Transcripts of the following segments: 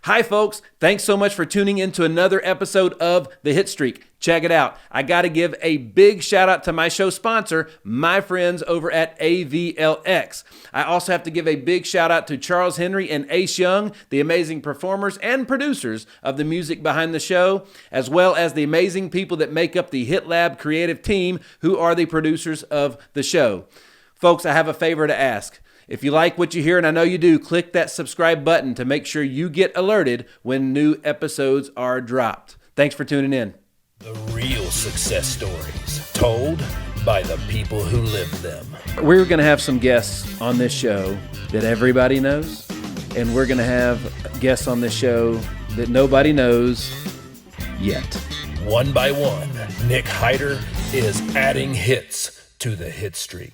Hi, folks. Thanks so much for tuning in to another episode of The Hitstreak. Check it out. I got to give a big shout out to my show sponsor, my friends over at AVLX. I also have to give a big shout out to Charles Henry and Ace Young, the amazing performers and producers of the music behind the show, as well as the amazing people that make up the Hit Lab creative team, who are the producers of the show. Folks, I have a favor to ask. If you like what you hear, and I know you do, click that subscribe button to make sure you get alerted when new episodes are dropped. Thanks for tuning in. The real success stories told by the people who live them. We're going to have some guests on this show that everybody knows, and we're going to have guests on this show that nobody knows yet. One by one, Nick Hyder is adding hits to the hit streak.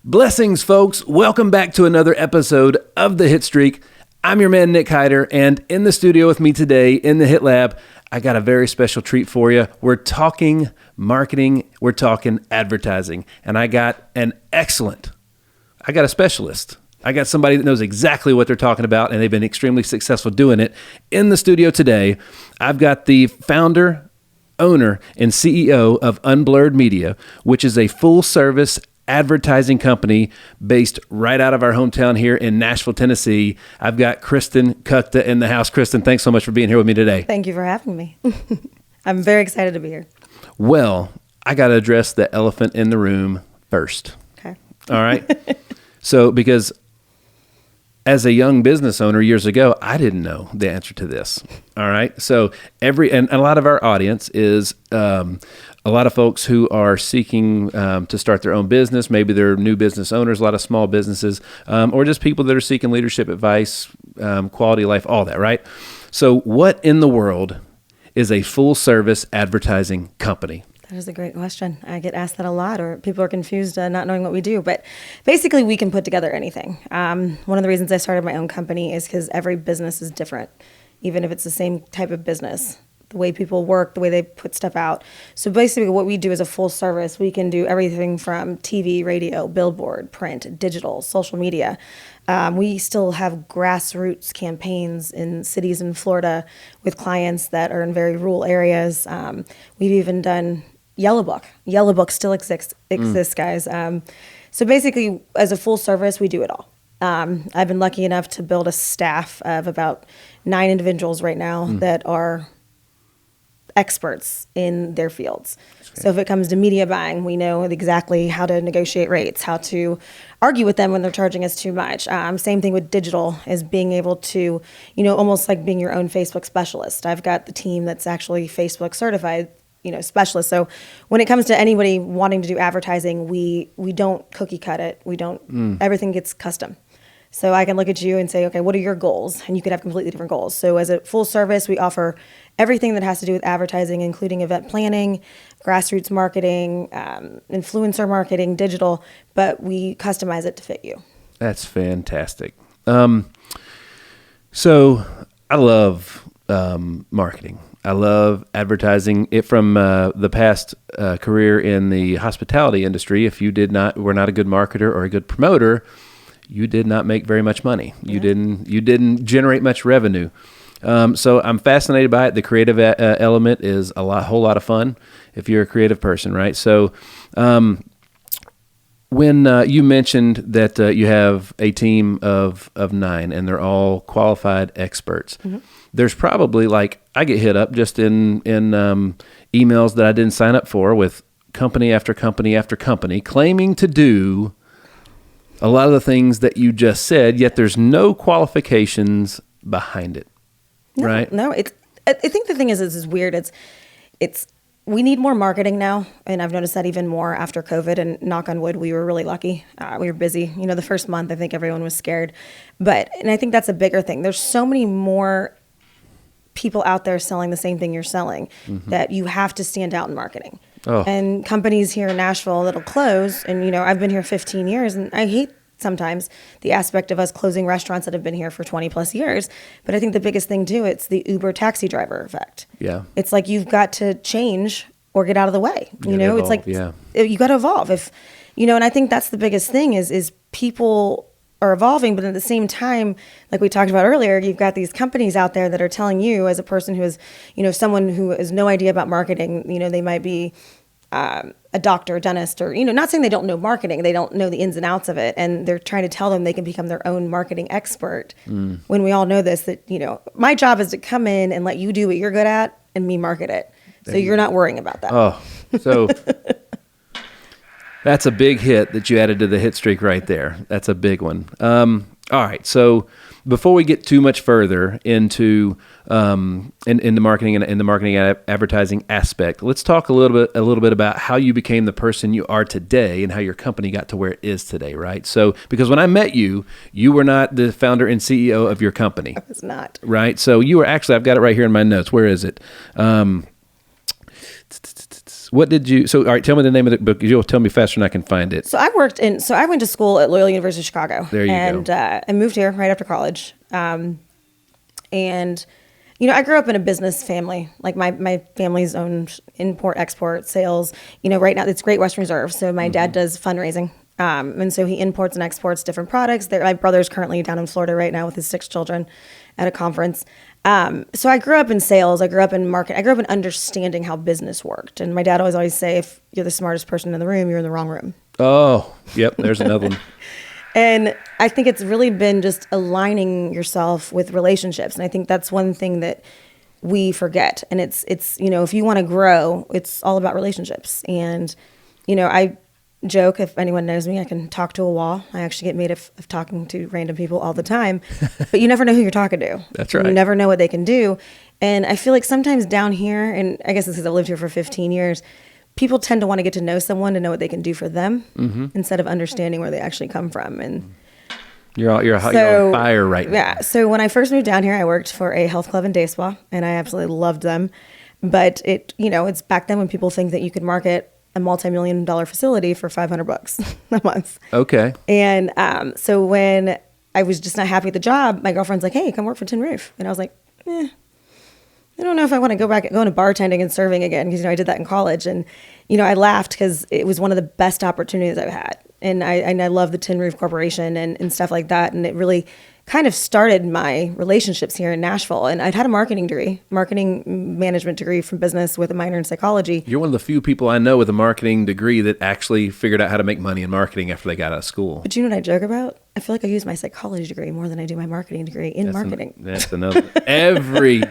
Blessings, folks. Welcome back to another episode of The Hitstreak. I'm your man, Nick Hyder, and in the studio with me today in the Hit Lab, I got a very special treat for you. We're talking marketing, we're talking advertising, and I got a specialist. I got somebody that knows exactly what they're talking about, and they've been extremely successful doing it. In the studio today, I've got the founder, owner, and CEO of Unblurred Media, which is a full-service advertising company based right out of our hometown here in Nashville, Tennessee. I've got Kristen Kukta in the house. Kristen, thanks so much for being here with me today. Thank you for having me. I'm very excited to be here. Well, I got to address the elephant in the room first. Okay. All right. So, because as a young business owner years ago, I didn't know the answer to this. All right. So and a lot of our audience is a lot of folks who are seeking to start their own business. Maybe they're new business owners, a lot of small businesses, or just people that are seeking leadership advice, quality of life, all that, right? So what in the world is a full service advertising company? That is a great question. I get asked that a lot, or people are confused not knowing what we do. But basically, we can put together anything. One of the reasons I started my own company is because every business is different, even if it's the same type of business. The way people work, the way they put stuff out. So basically what we do is a full service. We can do everything from TV, radio, billboard, print, digital, social media. We still have grassroots campaigns in cities in Florida with clients that are in very rural areas. We've even done Yellow Book. Yellow Book still exists, guys. So basically, as a full service, we do it all. I've been lucky enough to build a staff of about 9 individuals right now that are experts in their fields. So if it comes to media buying, we know exactly how to negotiate rates, how to argue with them when they're charging us too much. Same thing with digital, is being able to, almost like being your own Facebook specialist. I've got the team that's actually Facebook certified, specialist. So when it comes to anybody wanting to do advertising, we don't cookie cut it. We don't, everything gets custom. So I can look at you and say, okay, what are your goals? And you could have completely different goals. So as a full service, we offer everything that has to do with advertising, including event planning, grassroots marketing, influencer marketing, digital, but we customize it to fit you. That's fantastic. So I love marketing. I love advertising. It from the past career in the hospitality industry. If you were not a good marketer or a good promoter, you did not make very much money. You didn't generate much revenue. So I'm fascinated by it. The creative element is whole lot of fun if you're a creative person, right? So when you mentioned that you have a team of 9 and they're all qualified experts, there's probably I get hit up just in emails that I didn't sign up for with company after company after company claiming to do a lot of the things that you just said, yet there's no qualifications behind it. No, right? No, I think the thing is weird. It's we need more marketing now, and I've noticed that even more after COVID. And knock on wood, we were really lucky. We were busy. The first month, I think everyone was scared, and I think that's a bigger thing. There's so many more people out there selling the same thing you're selling that you have to stand out in marketing. Oh. And companies here in Nashville that'll close, and I've been here 15 years, and I hate sometimes the aspect of us closing restaurants that have been here for 20 plus years. But I think the biggest thing too, it's the Uber taxi driver effect. Yeah. It's like you've got to change or get out of the way. Evolve, it's like you got to evolve. And I think that's the biggest thing is people are evolving, but at the same time, like we talked about earlier, you've got these companies out there that are telling you, as a person who is, someone who has no idea about marketing, they might be a doctor, a dentist, or, not saying they don't know marketing, they don't know the ins and outs of it. And they're trying to tell them they can become their own marketing expert. When we all know this, that, my job is to come in and let you do what you're good at and me market it. So you're not worrying about that. Oh, so that's a big hit that you added to the hit streak right there. That's a big one. All right. So before we get too much further into in the marketing and in the marketing advertising aspect, let's talk a little bit about how you became the person you are today and how your company got to where it is today, right? So because when I met you, you were not the founder and CEO of your company. I was not. Right. So you were actually, I've got it right here in my notes. Where is it? What did you, so all right, tell me the name of the book. You'll tell me faster than I can find it. So I went to school at Loyola University of Chicago. There you go. And I moved here right after college. And, I grew up in a business family. Like my family's owned import, export, sales. Right now it's Great Western Reserve. So my dad does fundraising. And so he imports and exports different products. My brother's currently down in Florida right now with his 6 children at a conference. So I grew up in sales. I grew up in market. I grew up in understanding how business worked. And my dad always say, if you're the smartest person in the room, you're in the wrong room. Oh, yep. There's another one. And I think it's really been just aligning yourself with relationships. And I think that's one thing that we forget. And it's if you want to grow, it's all about relationships. And, I joke, if anyone knows me, I can talk to a wall. I actually get made of talking to random people all the time, but you never know who you're talking to. That's right. You never know what they can do. And I feel like sometimes down here, and I guess it's because I've lived here for 15 years, people tend to want to get to know someone to know what they can do for them instead of understanding where they actually come from. And you're on fire right now. Yeah. So when I first moved down here, I worked for a health club and day spa, and I absolutely loved them. But it's back then when people think that you could market a multi-million-dollar facility for $500 a month. Okay. And so when I was just not happy with the job, my girlfriend's like, hey, come work for Tin Roof. And I was like, I don't know if I want to go into bartending and serving again, because, I did that in college. And, I laughed because it was one of the best opportunities I've had. And I love the Tin Roof Corporation and stuff like that. And it really kind of started my relationships here in Nashville. And I'd had a marketing management degree from business with a minor in psychology. You're one of the few people I know with a marketing degree that actually figured out how to make money in marketing after they got out of school. But you know what I joke about? I feel like I use my psychology degree more than I do my marketing degree in marketing. That's another. Every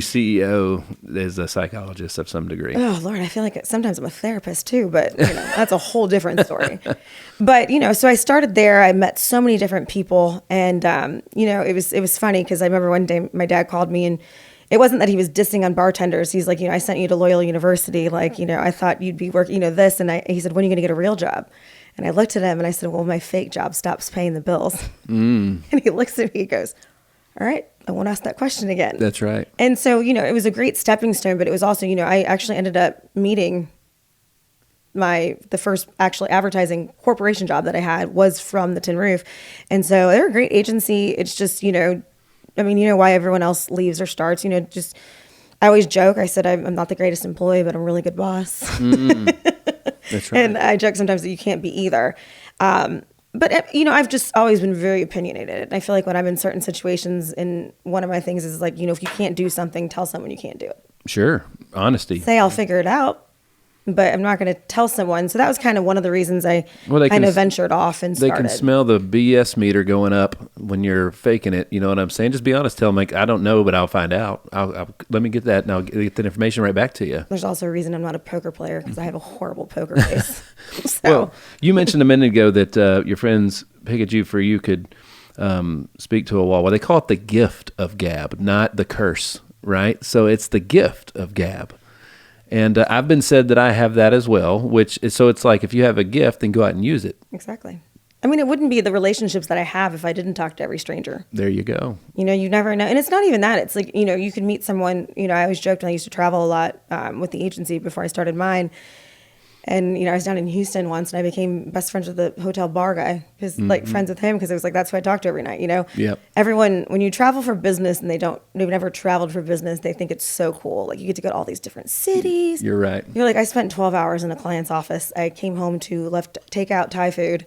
CEO is a psychologist of some degree. Oh, Lord, I feel like sometimes I'm a therapist too, but that's a whole different story. But, so I started there. I met so many different people. And, it was funny because I remember one day my dad called me, and it wasn't that he was dissing on bartenders. He's like, I sent you to Loyola University. Like, I thought you'd be working, this. And he said, when are you going to get a real job? And I looked at him and I said, well, my fake job stops paying the bills. And he looks at me, he goes, all right, I won't ask that question again. That's right. And so, it was a great stepping stone, but it was also, I actually ended up meeting the first actually advertising corporation job that I had was from the Tin Roof. And so they're a great agency. It's just, why everyone else leaves or starts, I always joke. I said, I'm not the greatest employee, but I'm a really good boss. That's right. And I joke sometimes that you can't be either. But, I've just always been very opinionated. And I feel like when I'm in certain situations, and one of my things is like, if you can't do something, tell someone you can't do it. Sure. Honesty. Say I'll figure it out, but I'm not going to tell someone. So that was kind of one of the reasons I kind of ventured off and started. They can smell the BS meter going up when you're faking it. You know what I'm saying? Just be honest. Tell them, like, I don't know, but I'll find out. Let me get that, and I'll get that information right back to you. There's also a reason I'm not a poker player, because I have a horrible poker face. So. Well, you mentioned a minute ago that your friends pick at you for you could speak to a wall. Well, they call it the gift of gab, not the curse, right? So it's the gift of gab. And I've been said that I have that as well, so it's like, if you have a gift, then go out and use it. Exactly. I mean, it wouldn't be the relationships that I have if I didn't talk to every stranger. There you go. You never know. And it's not even that. It's like, you could meet someone, I always joked when I used to travel a lot with the agency before I started mine. And, I was down in Houston once, and I became best friends with the hotel bar guy, friends with him, because it was like, that's who I talked to every night, Yep. Everyone, when you travel for business and they've never traveled for business, they think it's so cool. Like, you get to go to all these different cities. You're right. You're like, I spent 12 hours in a client's office. I came home to take out Thai food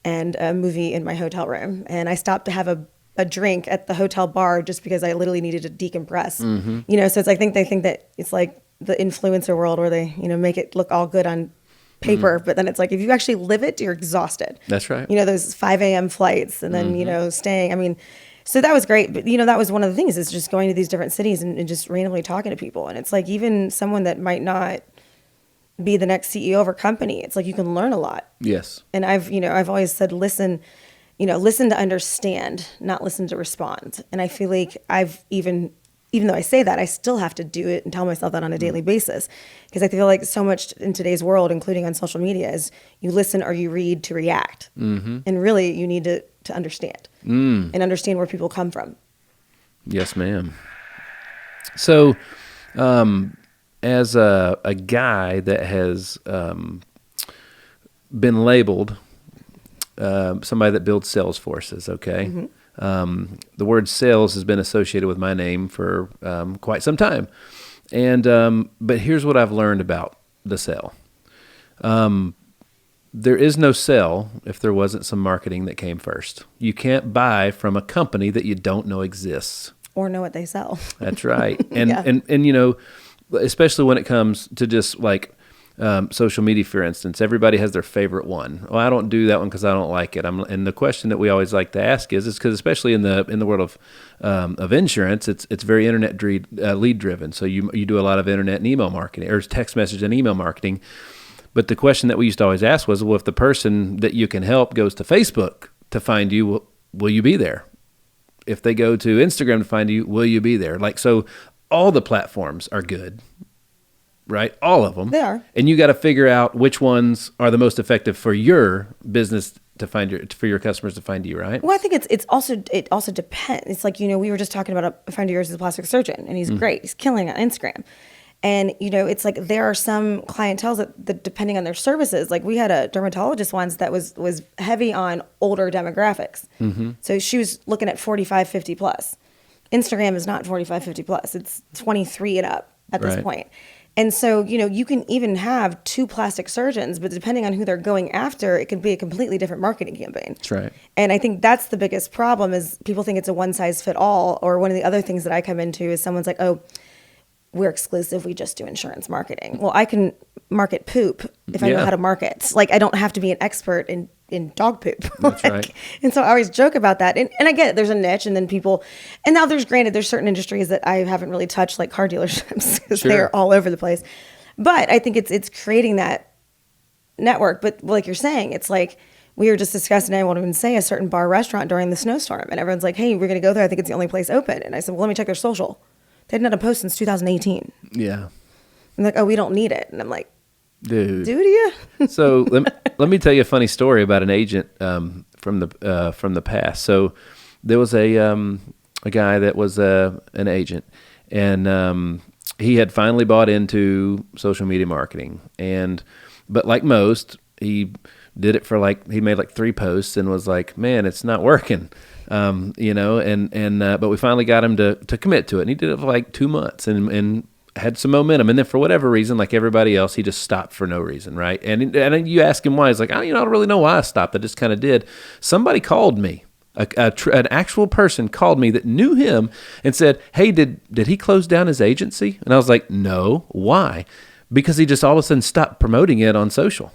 and a movie in my hotel room. And I stopped to have a drink at the hotel bar just because I literally needed to decompress. So it's, I think they think that it's like the influencer world where they, make it look all good on paper, but then it's like, if you actually live it, you're exhausted. That's right. Those 5 a.m. flights and then, staying, so that was great. But, that was one of the things, is just going to these different cities and just randomly talking to people. And it's like, even someone that might not be the next CEO of a company, it's like, you can learn a lot. Yes. And I've always said, listen to understand, not listen to respond. And I feel like even though I say that, I still have to do it and tell myself that on a daily basis, because I feel like so much in today's world, including on social media, is you listen or you read to react. And really, you need to understand and understand where people come from. Yes, ma'am. So, as a guy that has been labeled somebody that builds sales forces, okay? The word sales has been associated with my name for quite some time. And but here's what I've learned about the sell. There is no sell if there wasn't some marketing that came first. You can't buy from a company that you don't know exists. Or know what they sell. That's right. And, and especially when it comes to just like social media, for instance, everybody has their favorite one. Well, I don't do that one because I don't like it. And the question that we always like to ask is because especially in the world of insurance, it's very internet lead driven. So you do a lot of internet and email marketing, or text message and email marketing. But the question that we used to always ask was, well, if the person that you can help goes to Facebook to find you, will you be there? If they go to Instagram to find you, will you be there? Like, so all the platforms are good. Right? All of them. They are. And you got to figure out which ones are the most effective for your business to find for your customers to find you, right? Well, I think it also depends. It's like, we were just talking about a friend of yours is a plastic surgeon, and he's great. He's killing on Instagram. And, it's like there are some clientele that depending on their services, like we had a dermatologist once that was heavy on older demographics. So she was looking at 45, 50 plus. Instagram is not 45, 50 plus. It's 23 and up at this point. And so, you can even have 2 plastic surgeons, but depending on who they're going after, it can be a completely different marketing campaign. That's right. And I think that's the biggest problem, is people think it's a one size fit all. Or one of the other things that I come into is someone's like, oh, we're exclusive. We just do insurance marketing. Well, I can market poop if I know how to market. Like, I don't have to be an expert in dog poop. That's right. And so I always joke about that. And I get it. There's a niche, and then people, and now there's certain industries that I haven't really touched, like car dealerships, because they're all over the place. But I think it's creating that network. But like you're saying, it's like, we were just discussing, I won't even say, a certain bar restaurant during the snowstorm. And everyone's like, hey, we're going to go there. I think it's the only place open. And I said, well, let me check their social. They hadn't done a post since 2018. Yeah. And like, oh, we don't need it. And I'm like, dude, do you? So let me tell you a funny story about an agent from the past. So there was a guy that was an agent, and he had finally bought into social media marketing, but like most, he did it for he made 3 posts and was like, man, it's not working. But we finally got him to commit to it, and he did it for 2 months and had some momentum. And then for whatever reason, like everybody else, he just stopped for no reason. Right. And you ask him why, he's like, I don't really know why I stopped. I just kind of did. Somebody called me, an actual person called me that knew him and said, hey, did he close down his agency? And I was like, no. Why? Because he just all of a sudden stopped promoting it on social.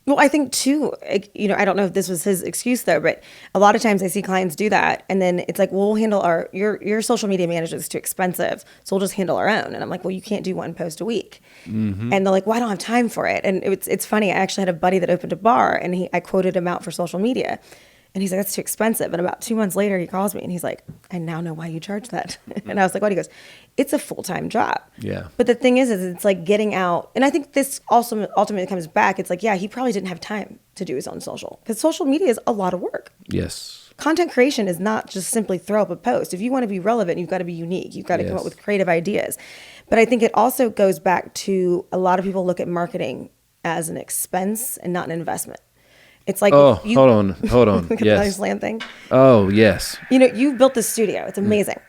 Well, I think too, I don't know if this was his excuse though, but a lot of times I see clients do that, and then it's like, well, we'll handle your social media manager is too expensive, so we'll just handle our own. And I'm like, well, you can't do 1 post a week. And they're like, well, I don't have time for it. And it's funny. I actually had a buddy that opened a bar, and I quoted him out for social media. And he's like, that's too expensive. And about 2 months later, he calls me and he's like, I now know why you charge that. And I was like, what? He goes, it's a full-time job. Yeah. But the thing is it's like getting out. And I think this also ultimately comes back. It's like, yeah, he probably didn't have time to do his own social, because social media is a lot of work. Yes. Content creation is not just simply throw up a post. If you want to be relevant, you've got to be unique. You've got to come up with creative ideas. But I think it also goes back to a lot of people look at marketing as an expense and not an investment. It's like, hold on. Look at the Yes. land thing. Oh, yes. You've built this studio. It's amazing.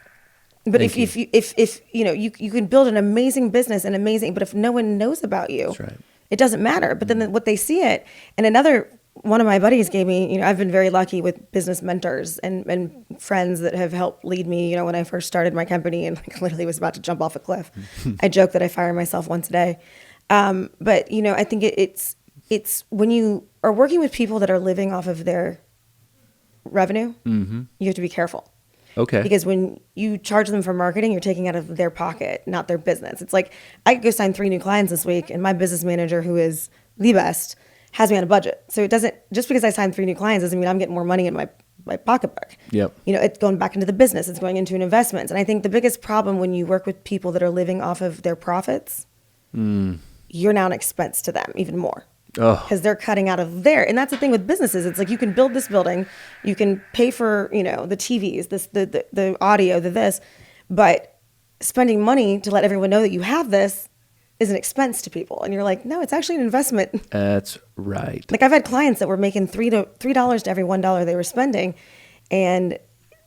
But if you can build an amazing business but if no one knows about you, That's right. it doesn't matter. But then what they see it, and another one of my buddies gave me, I've been very lucky with business mentors and friends that have helped lead me, when I first started my company and literally was about to jump off a cliff. I joke that I fire myself once a day. But, I think it's when you are working with people that are living off of their revenue, you have to be careful. Okay. Because when you charge them for marketing, you're taking out of their pocket, not their business. It's like I could go sign 3 new clients this week, and my business manager, who is the best, has me on a budget. So it doesn't, just because I signed 3 new clients doesn't mean I'm getting more money in my pocketbook. Yep. It's going back into the business. It's going into an investment. And I think the biggest problem when you work with people that are living off of their profits, you're now an expense to them even more. Because they're cutting out of there. And that's the thing with businesses. It's like you can build this building, you can pay for, the TVs, the audio, this, but spending money to let everyone know that you have this is an expense to people. And you're like, no, it's actually an investment. That's right. Like I've had clients that were making $3 to every $1 they were spending. And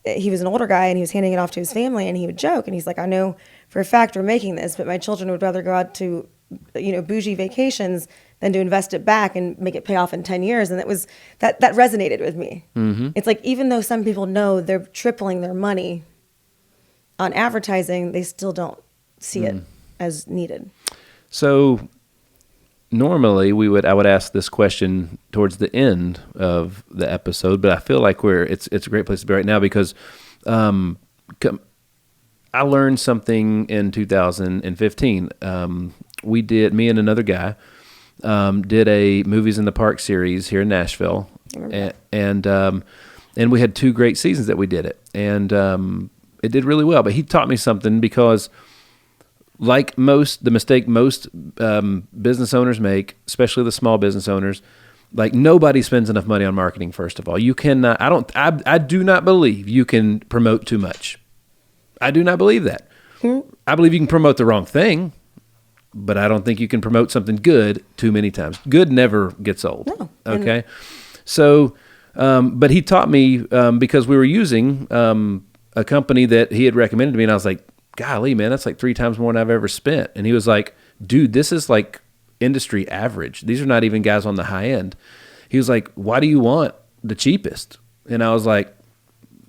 he was an older guy and he was handing it off to his family and he would joke. And he's like, I know for a fact we're making this, but my children would rather go out to, bougie vacations than to invest it back and make it pay off in 10 years. And that resonated with me. Mm-hmm. It's like, even though some people know they're tripling their money on advertising, they still don't see it as needed. So normally I would ask this question towards the end of the episode, but I feel like it's a great place to be right now because I learned something in 2015. Me and another guy did a Movies in the Park series here in Nashville, and we had 2 great seasons that we did it, and it did really well. But he taught me something because, like the mistake most business owners make, especially the small business owners, like nobody spends enough money on marketing. First of all, you cannot. I do not believe you can promote too much. I do not believe that. I believe you can promote the wrong thing. But I don't think you can promote something good too many times. Good never gets old. No. Okay. So, but he taught me because we were using a company that he had recommended to me, and I was like, golly, man, that's like 3 times more than I've ever spent. And he was like, dude, this is like industry average. These are not even guys on the high end. He was like, why do you want the cheapest? And I was like,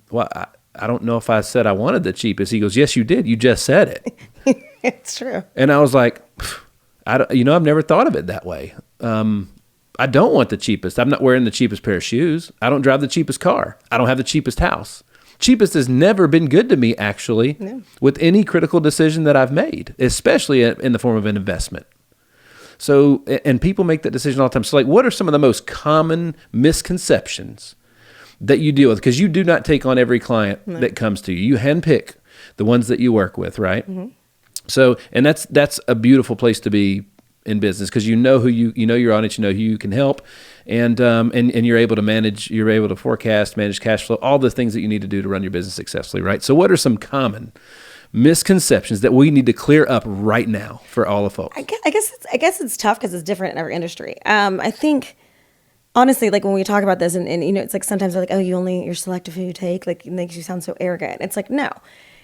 well, I don't know if I said I wanted the cheapest. He goes, yes, you did. You just said it. It's true. And I was like, I've never thought of it that way. I don't want the cheapest. I'm not wearing the cheapest pair of shoes. I don't drive the cheapest car. I don't have the cheapest house. Cheapest has never been good to me, actually, with any critical decision that I've made, especially in the form of an investment. So, and people make that decision all the time. So, like, what are some of the most common misconceptions that you deal with? Because you do not take on every client that comes to you. You handpick the ones that you work with, right? Mm-hmm. So, and that's a beautiful place to be in business because you know your audience, you know who you can help, and you're able to forecast, manage cash flow, all the things that you need to do to run your business successfully, right? So, what are some common misconceptions that we need to clear up right now for all the folks? I guess it's tough because it's different in every industry. I think. Honestly, like when we talk about this and it's like sometimes they're like, oh, you're selective who you take, like it makes you sound so arrogant. It's like, no.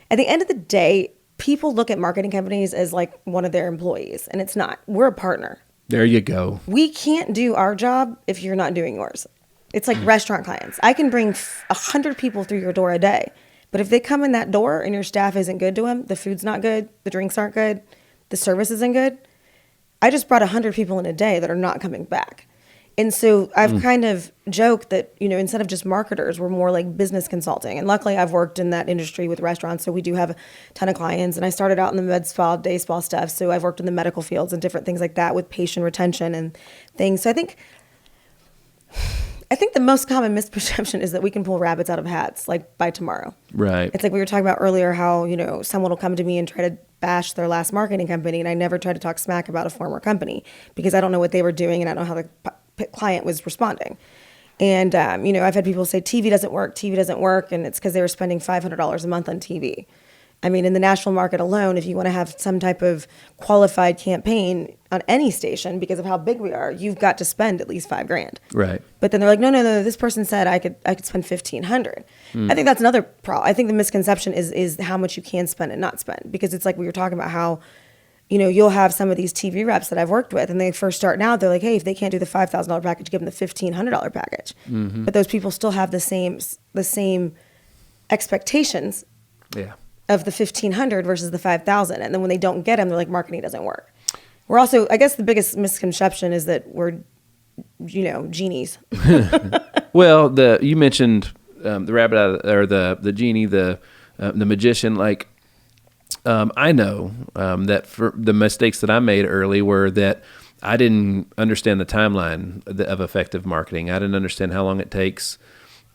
At the end of the day, people look at marketing companies as like one of their employees, and it's not. We're a partner. There you go. We can't do our job if you're not doing yours. It's like restaurant clients. I can bring 100 people through your door a day, but if they come in that door and your staff isn't good to them, the food's not good, the drinks aren't good, the service isn't good, I just brought 100 people in a day that are not coming back. And so I've kind of joked that, instead of just marketers, we're more like business consulting. And luckily I've worked in that industry with restaurants. So we do have a ton of clients. And I started out in the med spa, day spa stuff. So I've worked in the medical fields and different things like that with patient retention and things. So I think the most common misperception is that we can pull rabbits out of hats like by tomorrow. Right. It's like we were talking about earlier how, someone will come to me and try to bash their last marketing company. And I never try to talk smack about a former company because I don't know what they were doing and I don't know how the client was responding. And, I've had people say TV doesn't work. And it's because they were spending $500 a month on TV. I mean, in the Nashville market alone, if you want to have some type of qualified campaign on any station, because of how big we are, you've got to spend at least $5,000. Right. But then they're like, no, this person said I could spend $1,500. I think that's another problem. I think the misconception is how much you can spend and not spend, because it's like we were talking about how you'll have some of these TV reps that I've worked with, and they first start out, they're like, hey, if they can't do the $5,000 package, give them the $1,500 package. Mm-hmm. But those people still have the same expectations of the 1,500 versus the 5,000. And then when they don't get them, they're like, marketing doesn't work. We're also, I guess the biggest misconception is that we're, genies. Well, you mentioned the rabbit or the genie, the magician. Like, I know that for the mistakes that I made early were that I didn't understand the timeline of effective marketing. I didn't understand how long it takes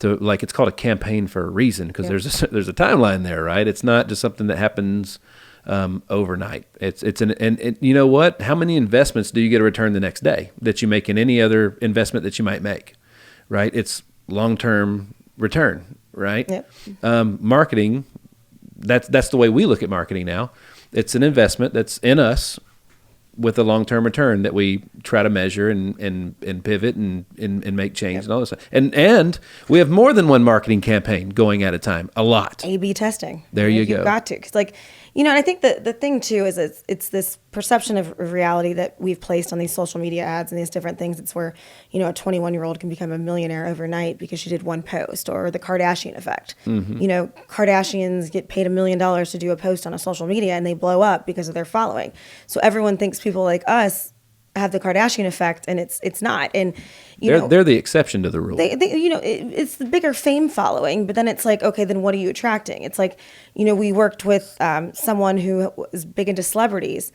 to, like, it's called a campaign for a reason, because there's a timeline there, right? It's not just something that happens overnight. And you know what? How many investments do you get a return the next day that you make in any other investment that you might make, right? It's long-term return, right? Yep. Marketing, that's the way we look at marketing now. It's an investment that's in us with a long-term return that we try to measure and pivot and make change and all this stuff. And we have more than one marketing campaign going at a time, a lot. A/B testing. There you go. You've got to. 'Cause and I think the thing too is it's this perception of reality that we've placed on these social media ads and these different things. It's where, a 21-year-old can become a millionaire overnight because she did one post, or the Kardashian effect. Mm-hmm. Kardashians get paid $1 million to do a post on a social media and they blow up because of their following. So everyone thinks people like us have the Kardashian effect, and it's not. And they're the exception to the rule. It's the bigger fame following, but then it's like, okay, then what are you attracting? It's like, we worked with someone who was big into celebrities,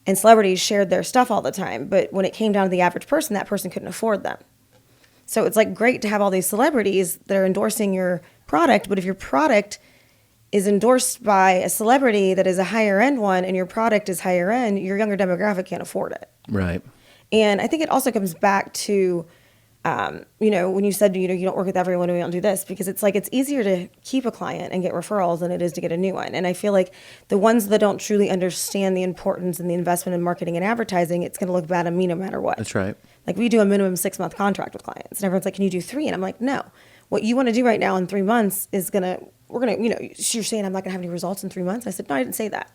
and celebrities shared their stuff all the time. But when it came down to the average person, that person couldn't afford them. So it's like great to have all these celebrities that are endorsing your product, but if your product is endorsed by a celebrity that is a higher end one, and your product is higher end, your younger demographic can't afford it. Right. And I think it also comes back to, when you said, you don't work with everyone, we don't do this, because it's like, it's easier to keep a client and get referrals than it is to get a new one. And I feel like the ones that don't truly understand the importance and the investment in marketing and advertising, it's going to look bad on me no matter what. That's right. Like, we do a minimum 6-month contract with clients, and everyone's like, can you do 3? And I'm like, no, what you want to do right now in 3 months is we're going to, you're saying I'm not going to have any results in 3 months. I said, no, I didn't say that.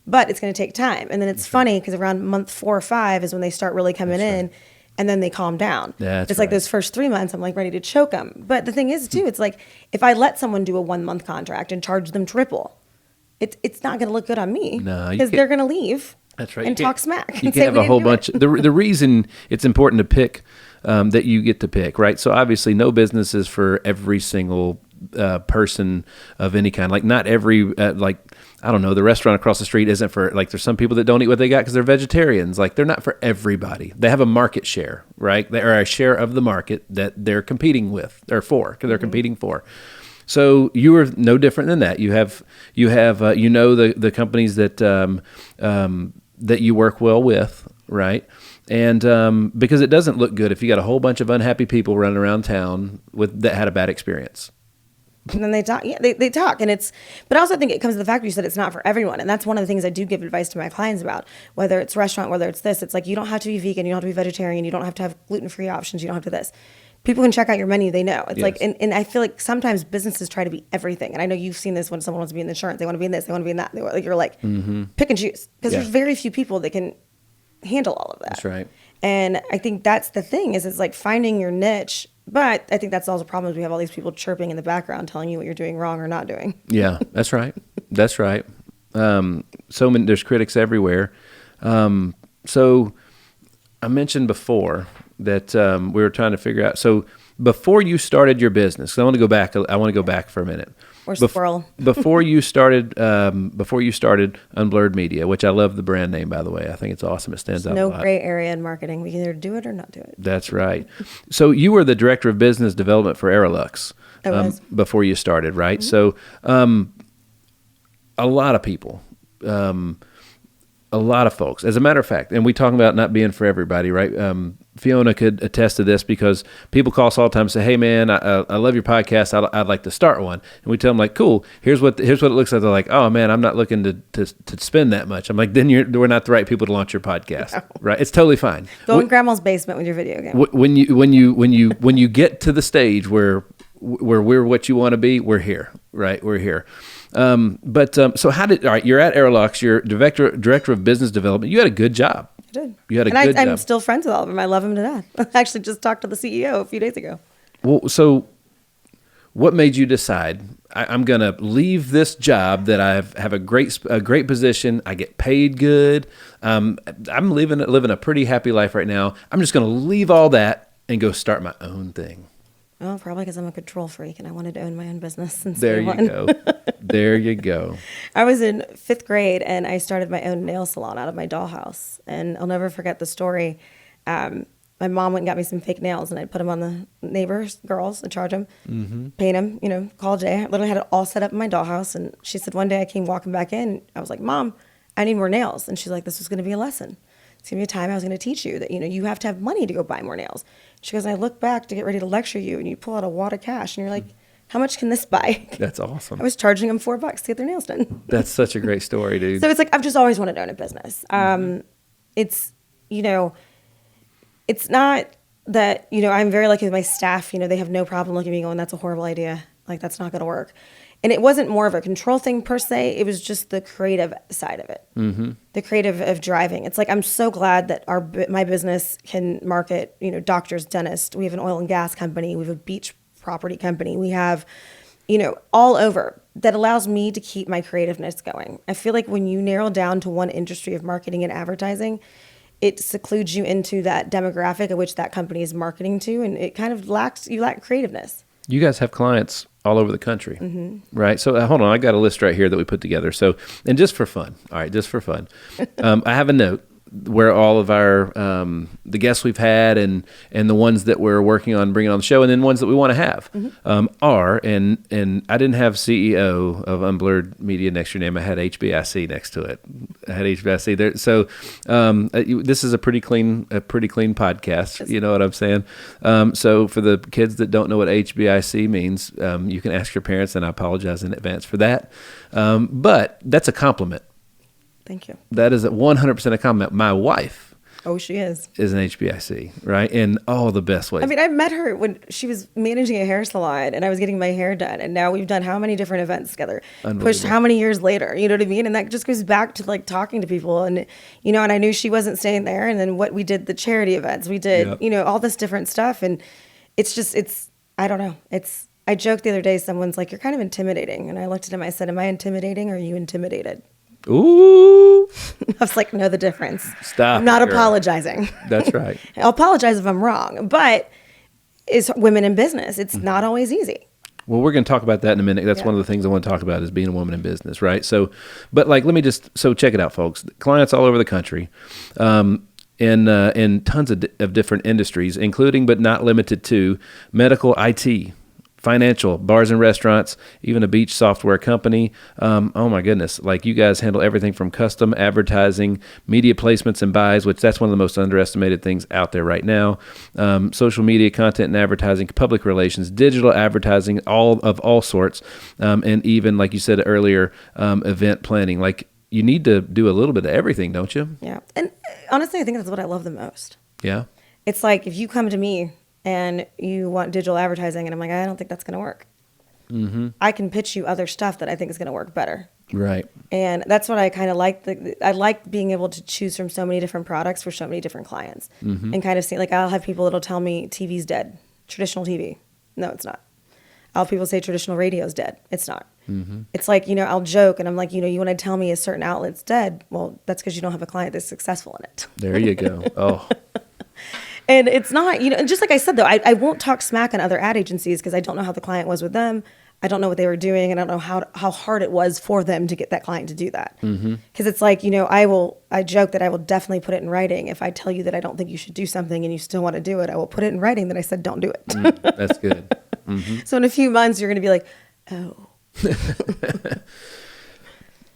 But it's going to take time. And then it's funny because around month 4 or 5 is when they start really coming in, and then they calm down. It's like those first 3 months, I'm like ready to choke them. But the thing is too, it's like if I let someone do a 1-month contract and charge them triple, it's not going to look good on me, because they're going to leave. That's right. And talk smack. You can have a whole bunch. The reason it's important to pick that you get to pick, right? So obviously no business is for every single person of any kind. Like not every, I don't know, the restaurant across the street isn't for, like, there's some people that don't eat what they got because they're vegetarians. Like, they're not for everybody. They have a market share, right? They are a share of the market that they're competing with, or for, because they're competing for. So you are no different than that. You have the companies that that you work well with, right? And because it doesn't look good if you got a whole bunch of unhappy people running around town that had a bad experience. And then they talk. Yeah, they talk. But I also think it comes to the fact you said it's not for everyone. And that's one of the things I do give advice to my clients about, whether it's restaurant, whether it's this. It's like, you don't have to be vegan. You don't have to be vegetarian. You don't have to have gluten-free options. You don't have to this. People can check out your menu. They know. It's like, and I feel like sometimes businesses try to be everything. And I know you've seen this when someone wants to be in insurance. They want to be in this. They want to be in that. You're like, pick and choose. Because there's very few people that can handle all of that. That's right. And I think that's the thing is it's like finding your niche. But I think that's also the problem is we have all these people chirping in the background telling you what you're doing wrong or not doing. Yeah, that's right. That's right. So many, there's critics everywhere. So I mentioned before that we were trying to figure out. So before you started your business, I want to go back. For a minute. Or squirrel. before you started Unblurred Media, which I love the brand name, by the way. I think it's awesome. It stands out a lot. No gray area in marketing. We can either do it or not do it. That's right. So you were the director of business development for Aroluxe before you started, right? Mm-hmm. So a lot of people, a lot of folks, as a matter of fact, and we talk about not being for everybody, right? Fiona could attest to this because people call us all the time and say, hey man, I love your podcast. I'd like to start one. And we tell them like, cool, here's what it looks like. They're like, oh man, I'm not looking to spend that much. I'm like, then we're not the right people to launch your podcast, no. Right? It's totally fine. Go in grandma's basement with your video game. When you get to the stage where we're what you want to be, we're here, right? We're here. So all right, you're at Aroluxe, you're director of business development. You had a good job. I did. You had a and good job. I'm still friends with all of them. I love them to death. I actually just talked to the CEO a few days ago. Well, so what made you decide I'm going to leave this job that I have a great position. I get paid good. I'm living a pretty happy life right now. I'm just going to leave all that and go start my own thing. Well, probably because I'm a control freak and I wanted to own my own business since There day you one. go. There you go. I was in 5th grade and I started my own nail salon out of my dollhouse. And I'll never forget the story. My mom went and got me some fake nails and I'd put them on the neighbors, girls, and charge them, paint them, call a day. I literally had it all set up in my dollhouse. And she said one day I came walking back in. I was like, Mom, I need more nails. And she's like, this was going to be a lesson. It's going to be a time I was going to teach you that, you have to have money to go buy more nails. She goes, I look back to get ready to lecture you and you pull out a wad of cash and you're like, how much can this buy? That's awesome. I was charging them $4 to get their nails done. That's such a great story, dude. So it's like, I've just always wanted to own a business. It's, it's not that, I'm very lucky with my staff, they have no problem looking at me going, that's a horrible idea. Like, that's not going to work. And it wasn't more of a control thing per se. It was just the creative side of it. Mm-hmm. The creative of driving. It's like, I'm so glad that my business can market, doctors, dentists. We have an oil and gas company. We have a beach property company. We have, all over. That allows me to keep my creativeness going. I feel like when you narrow down to one industry of marketing and advertising, it secludes you into that demographic of which that company is marketing to, and it kind of you lack creativeness. You guys have clients all over the country, right? So hold on, I got a list right here that we put together. So, and just for fun, all right, just for fun, I have a note where all of our the guests we've had and the ones that we're working on bringing on the show, and then ones that we want to have are and I didn't have CEO of Unblurred Media next to your name. I had HBIC next to it. I had HBIC there. So this is a pretty clean podcast. You know what I'm saying? So for the kids that don't know what HBIC means, you can ask your parents, and I apologize in advance for that. But that's a compliment. Thank you. That is 100% a compliment. My wife she is an HBIC, right? In all the best ways. I mean, I met her when she was managing a hair salon and I was getting my hair done. And now we've done how many different events together, pushed how many years later, you know what I mean? And that just goes back to like talking to people and, and I knew she wasn't staying there. And then what we did, the charity events, we did, all this different stuff. And I don't know. I joked the other day, someone's like, you're kind of intimidating. And I looked at him, I said, am I intimidating or are you intimidated? Ooh. I was like, know the difference. Stop. I'm not girl. apologizing. That's right. I'll apologize if I'm wrong, but it's women in business. It's not always easy. Well, we're going to talk about that in a minute. That's one of the things I want to talk about is being a woman in business, right? So, but like, so check it out, folks. Clients all over the country, in tons of different industries, including but not limited to medical, IT, financial, bars and restaurants, even a beach software company. Oh my goodness. Like you guys handle everything from custom advertising, media placements and buys, which that's one of the most underestimated things out there right now. Social media content and advertising, public relations, digital advertising, all sorts. And even like you said earlier, event planning. Like you need to do a little bit of everything, don't you? Yeah. And honestly, I think that's what I love the most. Yeah. It's like if you come to me and you want digital advertising, and I'm like, I don't think that's going to work. Mm-hmm. I can pitch you other stuff that I think is going to work better. Right. And that's what I kind of like. I like being able to choose from so many different products for so many different clients, and kind of see, like, I'll have people that'll tell me TV's dead, traditional TV. No, it's not. I'll have people say traditional radio's dead. It's not. Mm-hmm. It's like, I'll joke and I'm like, you want to tell me a certain outlet's dead. Well, that's because you don't have a client that's successful in it. There you go. Oh. And it's not, and just like I said, though, I won't talk smack on other ad agencies because I don't know how the client was with them. I don't know what they were doing. And I don't know how hard it was for them to get that client to do that. Because it's like, I joke that I will definitely put it in writing. If I tell you that I don't think you should do something and you still want to do it, I will put it in writing that I said, don't do it. That's good. Mm-hmm. So in a few months, you're going to be like, oh.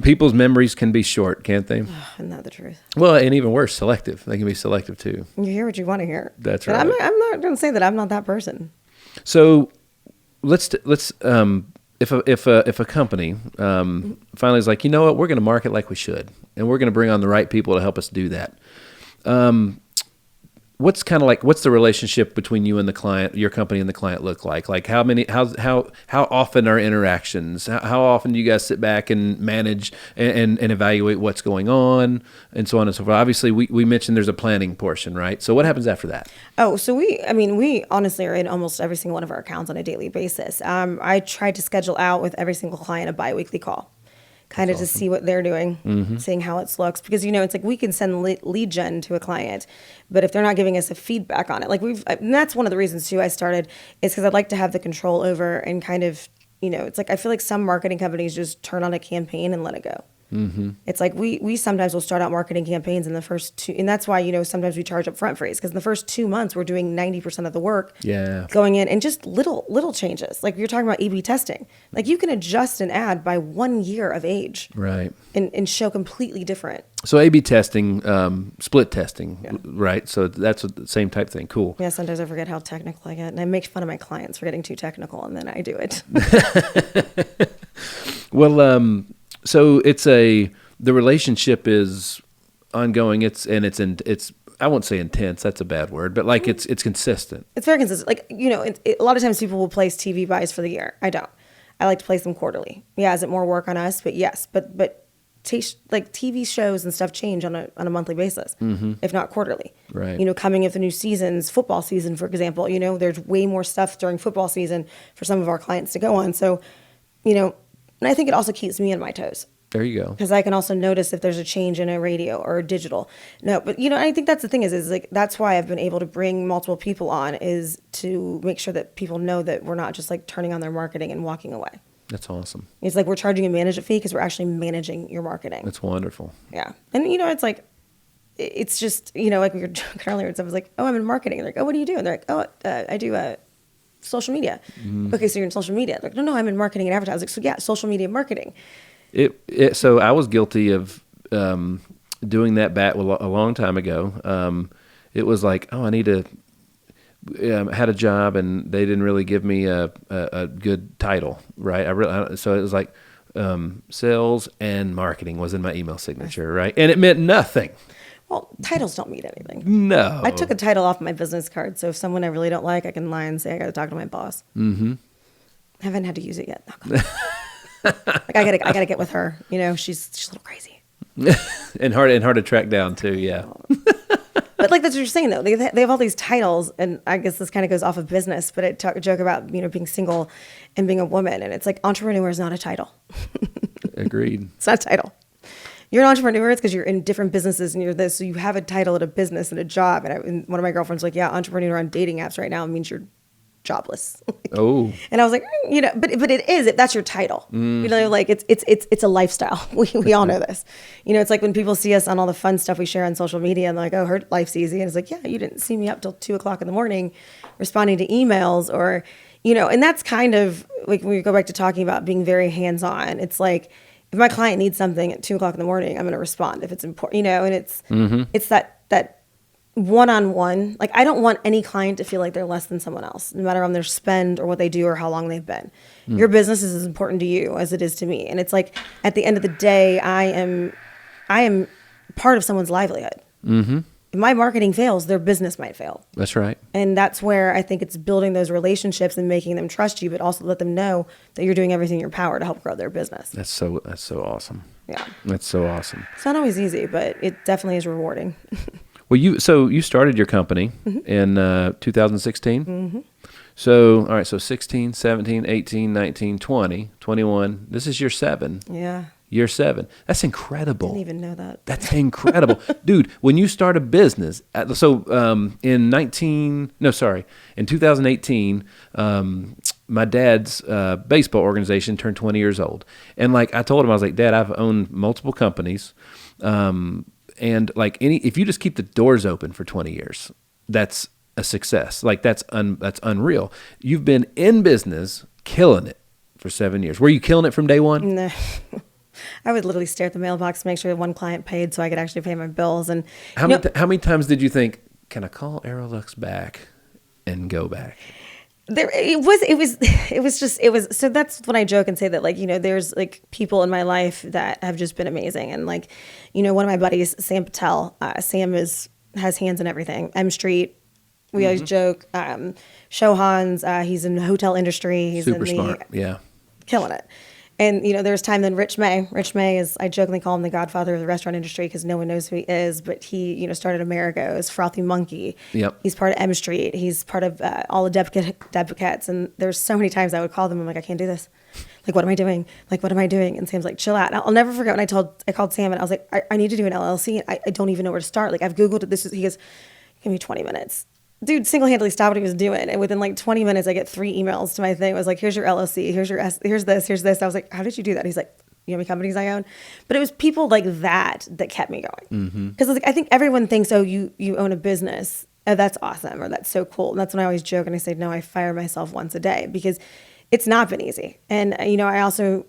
People's memories can be short, can't they? Isn't that the truth? Well, and even worse, selective. They can be selective too. You hear what you want to hear. That's and right. I'm not going to say that I'm not that person. So let's if a company finally is like, you know what, we're going to market like we should, and we're going to bring on the right people to help us do that. what's the relationship between you and the client, your company and the client look like? Like how often are interactions? How often do you guys sit back and manage and evaluate what's going on and so on and so forth? Obviously, we mentioned there's a planning portion, right? So what happens after that? Oh, so we honestly are in almost every single one of our accounts on a daily basis. I try to schedule out with every single client a biweekly call, kind of to see what they're doing, seeing how it looks. Because, it's like we can send lead gen to a client, but if they're not giving us a feedback on it, and that's one of the reasons too I started, is because I'd like to have the control over and kind of, it's like I feel like some marketing companies just turn on a campaign and let it go. It's like we sometimes will start out marketing campaigns in the first two, and that's why sometimes we charge up front fees, because in the first 2 months we're doing 90% of the work, going in, and just little changes. Like you're talking about A/B testing, like you can adjust an ad by 1 year of age, right, and show completely different. So A/B testing, split testing, right? So that's the same type thing. Cool. Yeah, sometimes I forget how technical I get, and I make fun of my clients for getting too technical, and then I do it. Well, so the relationship is ongoing. It's I won't say intense. That's a bad word, but like it's consistent. It's very consistent. Like, a lot of times people will place TV buys for the year. I don't. I like to place them quarterly. Yeah, is it more work on us? But yes, but like TV shows and stuff change on a monthly basis, if not quarterly. Right. Coming into new seasons, football season, for example, there's way more stuff during football season for some of our clients to go on. So, and I think it also keeps me on my toes. There you go. Because I can also notice if there's a change in a radio or a digital. No, but I think that's the thing is like that's why I've been able to bring multiple people on, is to make sure that people know that we're not just like turning on their marketing and walking away. That's awesome. It's like we're charging a management fee because we're actually managing your marketing. That's wonderful. Yeah. And it's like, it's just, like we were joking earlier, and someone was like, oh, I'm in marketing. And they're like, oh, what do you do? And they're like, oh, I do social media. Okay, so you're in social media. They're like, no, I'm in marketing and advertising. Like, so yeah, social media marketing. So I was guilty of doing that back a long time ago. It was like, oh, I need to. Had a job and they didn't really give me a good title, right? So it was like sales and marketing was in my email signature, right? And it meant nothing. Well, titles don't mean anything. No. I took a title off my business card, so if someone I really don't like, I can lie and say I got to talk to my boss. I haven't had to use it yet. Like I gotta get with her. She's a little crazy. and hard to track down too. Yeah. But like that's what you're saying though. They have all these titles, and I guess this kind of goes off of business. But I joke about being single and being a woman, and it's like entrepreneur is not a title. Agreed. It's not a title. You're an entrepreneur. It's because you're in different businesses and you're this. So you have a title at a business and a job. And one of my girlfriends was like, yeah, entrepreneur on dating apps right now means you're jobless. Oh. And I was like, but it is, if that's your title, like it's a lifestyle. We all know this. It's like when people see us on all the fun stuff we share on social media and they're like, oh, her life's easy. And it's like, yeah, you didn't see me up till 2:00 in the morning responding to emails or, and that's kind of like when we go back to talking about being very hands-on. It's like, if my client needs something at 2:00 in the morning, I'm going to respond if it's important, and it's that one-on-one. Like I don't want any client to feel like they're less than someone else, no matter on their spend or what they do or how long they've been. Your business is as important to you as it is to me. And it's like, at the end of the day, I am part of someone's livelihood. If my marketing fails, their business might fail. That's right. And that's where I think it's building those relationships and making them trust you, but also let them know that you're doing everything in your power to help grow their business. That's so awesome. Yeah. That's so awesome. It's not always easy, but it definitely is rewarding. Well, you started your company in 2016. So, all right, so 16, 17, 18, 19, 20, 21. This is year 7. Yeah. Year 7. That's incredible. Didn't even know that. That's incredible. Dude, when you start a business, in 2018, my dad's baseball organization turned 20 years old. And like I told him, I was like, Dad, I've owned multiple companies. And like if you just keep the doors open for 20 years, that's a success. Like that's unreal. You've been in business, killing it for 7 years. Were you killing it from day one? No. I would literally stare at the mailbox to make sure one client paid so I could actually pay my bills. And how many times did you think, can I call Aroluxe back and go back? So that's when I joke and say that, like, there's like people in my life that have just been amazing. And like, one of my buddies, Sam Patel, Sam is has hands in everything. M Street, we always joke. Shohan's, he's in the hotel industry. He's Super in the, smart. Yeah. killing it. And, there's time then Rich May. Rich May is, I jokingly call him the godfather of the restaurant industry because no one knows who he is, but he, started Amerigo's, Frothy Monkey. Yep. He's part of M Street. He's part of all the Debucats. And there's so many times I would call them. I'm like, I can't do this. Like, what am I doing? Like, what am I doing? And Sam's like, chill out. And I'll never forget when I called Sam and I was like, I need to do an LLC. And I don't even know where to start. Like, I've Googled it. He goes, give me 20 minutes. Dude single-handedly stopped what he was doing. And within like 20 minutes, I get 3 emails to my thing. It was like, here's your LLC, here's this. I was like, how did you do that? He's like, you know how many companies I own? But it was people like that kept me going. Because I think everyone thinks, oh, you own a business. Oh, that's awesome. Or that's so cool. And that's when I always joke and I say, no, I fire myself once a day because it's not been easy. And, I also,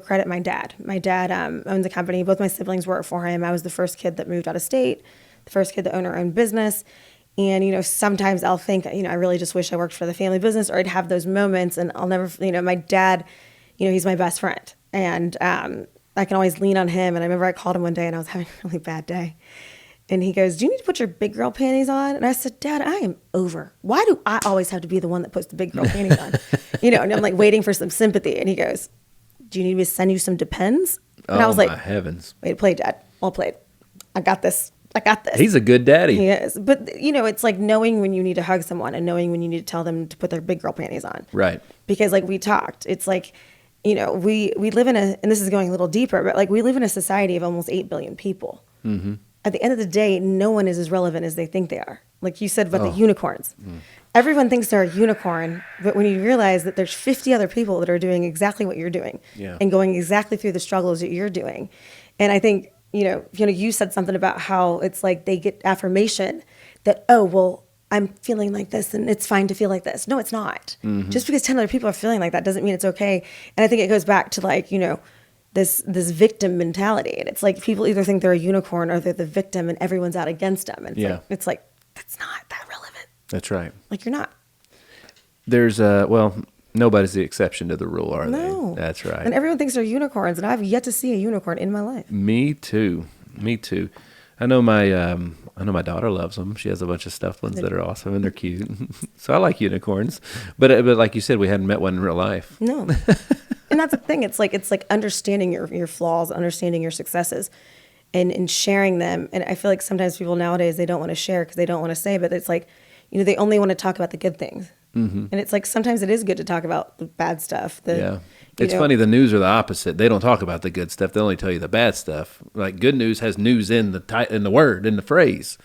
credit my dad. My dad owns a company. Both my siblings work for him. I was the first kid that moved out of state, the first kid to own our own business. And, sometimes I'll think, I really just wish I worked for the family business, or I'd have those moments. And I'll never, my dad, he's my best friend. And I can always lean on him. And I remember I called him one day and I was having a really bad day. And he goes, do you need to put your big girl panties on? And I said, Dad, I am over. Why do I always have to be the one that puts the big girl panties on? And I'm like waiting for some sympathy. And he goes, do you need me to send you some Depends? And I was like, my heavens. Way to play, Dad. Well played. I got this. He's a good daddy. He is. But, it's like knowing when you need to hug someone and knowing when you need to tell them to put their big girl panties on. Right. Because like we talked, it's like, we live in and this is going a little deeper, but like we live in a society of almost 8 billion people. Mm-hmm. At the end of the day, no one is as relevant as they think they are. Like you said about the unicorns. Everyone thinks they're a unicorn, but when you realize that there's 50 other people that are doing exactly what you're doing and going exactly through the struggles that you're doing. And I think, you said something about how it's like they get affirmation that, oh, well, I'm feeling like this and it's fine to feel like this. No, it's not. Just because 10 other people are feeling like that doesn't mean it's okay. And I think it goes back to like, this victim mentality. And it's like people either think they're a unicorn or they're the victim and everyone's out against them. And it's like, that's not that relevant. That's right. Like you're not. There's nobody's the exception to the rule, are No. they? That's right. And everyone thinks they're unicorns, and I've yet to see a unicorn in my life. Me too. I know my daughter loves them. She has a bunch of stuffed ones that are awesome and they're cute. So I like unicorns, but like you said, we hadn't met one in real life. No. And that's the thing. It's like understanding your flaws, understanding your successes, and sharing them. And I feel like sometimes people nowadays, they don't want to share because they don't want to say, but it's like, they only want to talk about the good things. Mm-hmm. And it's like sometimes it is good to talk about the bad stuff. It's funny. The news are the opposite. They don't talk about the good stuff. They only tell you the bad stuff. Like good news has news in the word, in the phrase,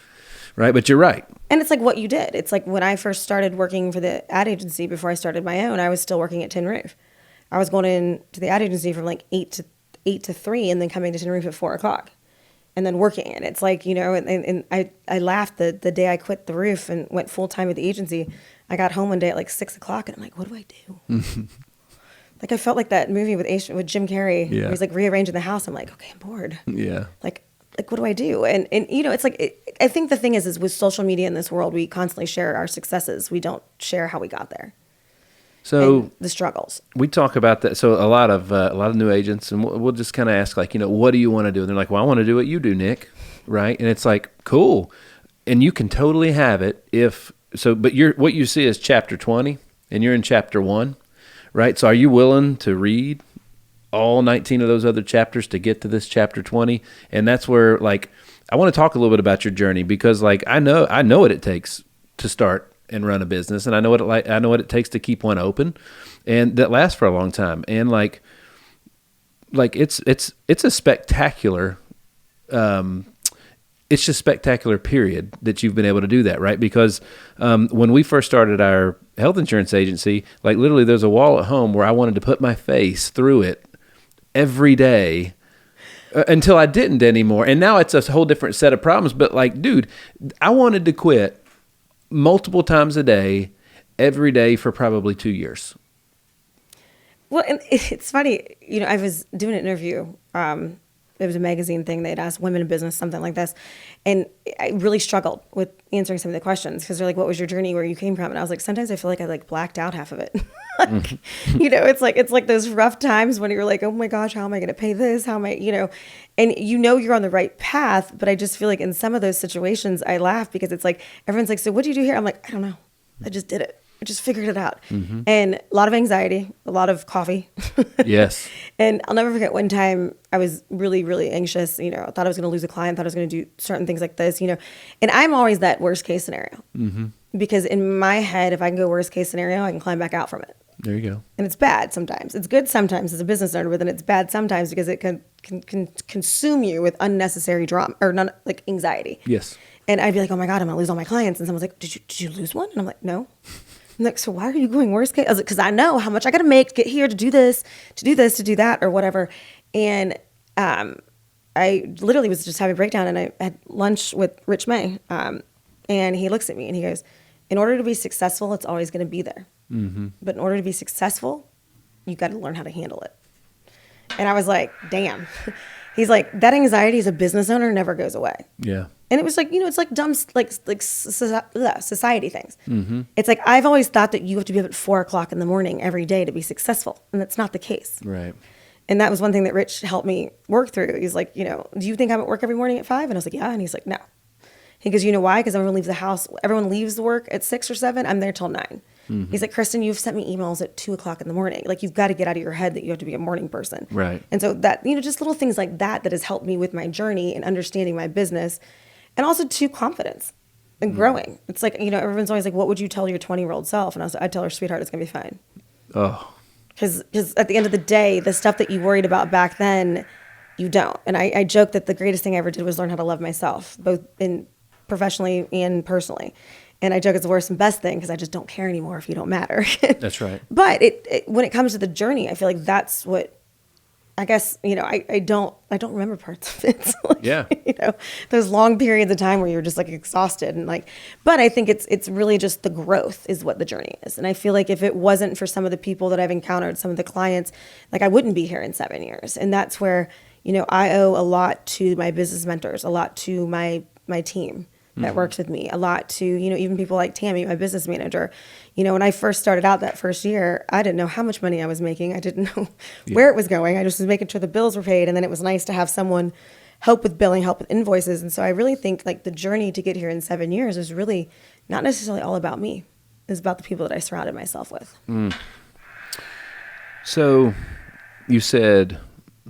right? But you're right. And it's like what you did. It's like when I first started working for the ad agency before I started my own, I was still working at Tin Roof. I was going in to the ad agency from like 8 to 3 and then coming to Tin Roof at 4:00 and then working. And it's like, and I laughed the day I quit the roof and went full time with the agency. I got home one day at like 6:00 and I'm like, what do I do? Like I felt like that movie with Jim Carrey. Yeah. Where he's like rearranging the house. I'm like, okay, I'm bored. Yeah. Like what do I do? And it's like, I think the thing is with social media in this world, we constantly share our successes. We don't share how we got there. So and the struggles. We talk about that. So a lot of new agents, and we'll just kind of ask like, what do you want to do? And they're like, well, I want to do what you do, Nick. Right. And it's like, cool. And you can totally have it but what you see is chapter 20 and you're in chapter 1, right? So are you willing to read all 19 of those other chapters to get to this chapter 20? And that's where like, I want to talk a little bit about your journey because like, I know what it takes to start and run a business. And I know what it takes to keep one open and that lasts for a long time. And like it's a spectacular, it's just spectacular period that you've been able to do that, right? Because when we first started our health insurance agency, like literally there's a wall at home where I wanted to put my face through it every day until I didn't anymore. And now it's a whole different set of problems. But like, dude, I wanted to quit multiple times a day, every day for probably 2 years. Well, and it's funny, I was doing an interview it was a magazine thing. They'd asked women in business, something like this. And I really struggled with answering some of the questions because they're like, what was your journey, where you came from? And I was like, sometimes I feel like I like blacked out half of it. Like, you know, it's like those rough times when you're like, oh my gosh, how am I going to pay this? How am I, you know, and you know, you're on the right path. But I just feel like in some of those situations, I laugh because it's like, everyone's like, so what do you do here? I'm like, I don't know. I just did it. I just figured it out. And a lot of anxiety, a lot of coffee. Yes. And I'll never forget one time I was really, really anxious. You know, I thought I was going to lose a client, thought I was going to do certain things like this, you know, and I'm always that worst case scenario because in my head, if I can go worst case scenario, I can climb back out from it. There you go. And it's bad sometimes. It's good sometimes as a business owner, but then it's bad sometimes because it can consume you with unnecessary drama or not like anxiety. Yes. And I'd be like, oh my God, I'm going to lose all my clients. And someone's like, did you lose one? And I'm like, no. I'm like, so why are you going worst case? I was like, because I know how much I got to make to get here, to do this, to do this, to do that, or whatever. And I literally was just having a breakdown, and I had lunch with Rich May. And he looks at me and he goes, in order to be successful, it's always going to be there. But in order to be successful, you got to learn how to handle it. And I was like, damn. He's like, that anxiety as a business owner never goes away. Yeah. And it was like, you know, it's like dumb, like society things. It's like, I've always thought that you have to be up at 4:00 in the morning every day to be successful. And that's not the case. Right. And that was one thing that Rich helped me work through. He's like, you know, do you think I'm at work every morning at 5? And I was like, yeah. And he's like, no. He goes, you know why? Because everyone leaves the house. Everyone leaves the work at 6 or 7. I'm there till 9. He's like, Kristen, you've sent me emails at 2:00 in the morning. Like, you've got to get out of your head that you have to be a morning person. Right. And so that, you know, just little things like that has helped me with my journey and understanding my business, and also to confidence and growing. It's like, you know, everyone's always like, what would you tell your 20-year-old self? And I'd tell her, sweetheart, it's going to be fine. Oh. Because at the end of the day, the stuff that you worried about back then, you don't. And I joke that the greatest thing I ever did was learn how to love myself, both in professionally and personally. And I joke it's the worst and best thing because I just don't care anymore if you don't matter. That's right. But it when it comes to the journey, I feel like that's what, I guess, you know, I don't remember parts of it. Like, Yeah. you know, those long periods of time where you're just like exhausted and like, but I think it's really just the growth is what the journey is. And I feel like if it wasn't for some of the people that I've encountered, some of the clients, like I wouldn't be here in 7 years. And that's where, you know, I owe a lot to my business mentors, a lot to my team that works with me, a lot to, you know, even people like Tammy, my business manager. You know, when I first started out that first year, I didn't know how much money I was making. I didn't know where it was going. I just was making sure the bills were paid. And then it was nice to have someone help with billing, help with invoices. And so I really think like the journey to get here in 7 years is really not necessarily all about me. It's about the people that I surrounded myself with. So you said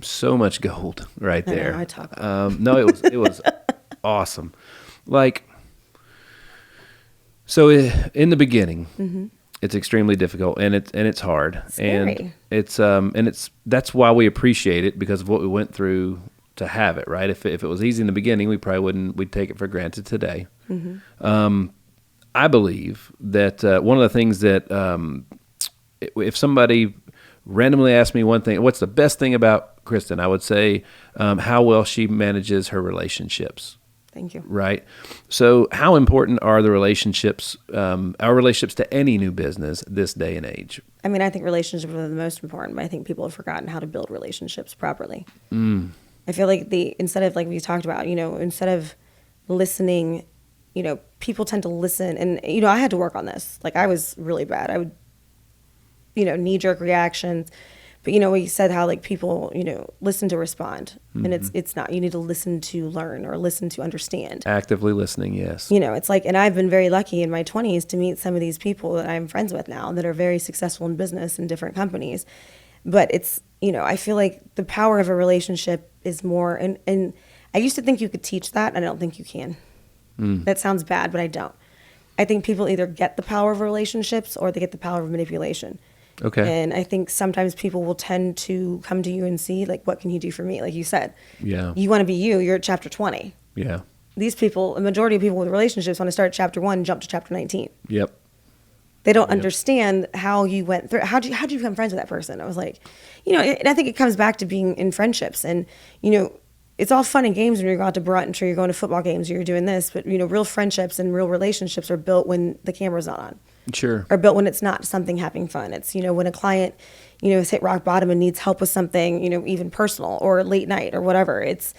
so much gold right there. I talk. No, it was awesome. Like, so in the beginning, it's extremely difficult and it's hard, Scary. and that's why we appreciate it, because of what we went through to have it. Right? If it was easy in the beginning, we'd take it for granted today. I believe that one of the things that if somebody randomly asked me one thing, what's the best thing about Kristen, I would say how well she manages her relationships. Thank you. Right. So how important are the relationships, our relationships to any new business this day and age? I mean, I think relationships are the most important, but I think people have forgotten how to build relationships properly. I feel like instead of, like we talked about, you know, instead of listening, you know, people tend to listen. And, you know, I had to work on this. Like, I was really bad. I would, you know, knee-jerk reactions. But, you know, we said how, like, people, you know, listen to respond. And it's not. You need to listen to learn or listen to understand. Actively listening, yes. You know, it's like, and I've been very lucky in my 20s to meet some of these people that I'm friends with now that are very successful in business in different companies. But it's, you know, I feel like the power of a relationship is more, and I used to think you could teach that, and I don't think you can. That sounds bad, but I don't. I think people either get the power of relationships or they get the power of manipulation. Okay. And I think sometimes people will tend to come to you and see, like, what can you do for me? Like you said, Yeah. You want to be you're at chapter 20. Yeah. These people, a majority of people with relationships want to start at chapter 1 and jump to chapter 19. Yep. They don't understand how you went through, how'd you become friends with that person? I was like, you know, and I think it comes back to being in friendships. And, you know, it's all fun and games when you go out to brunch and sure you're going to football games or you're doing this, but, you know, real friendships and real relationships are built when the camera's not on. Sure. Are built when it's not something having fun. It's, when a client, has hit rock bottom and needs help with something, even personal or late night or whatever. It's,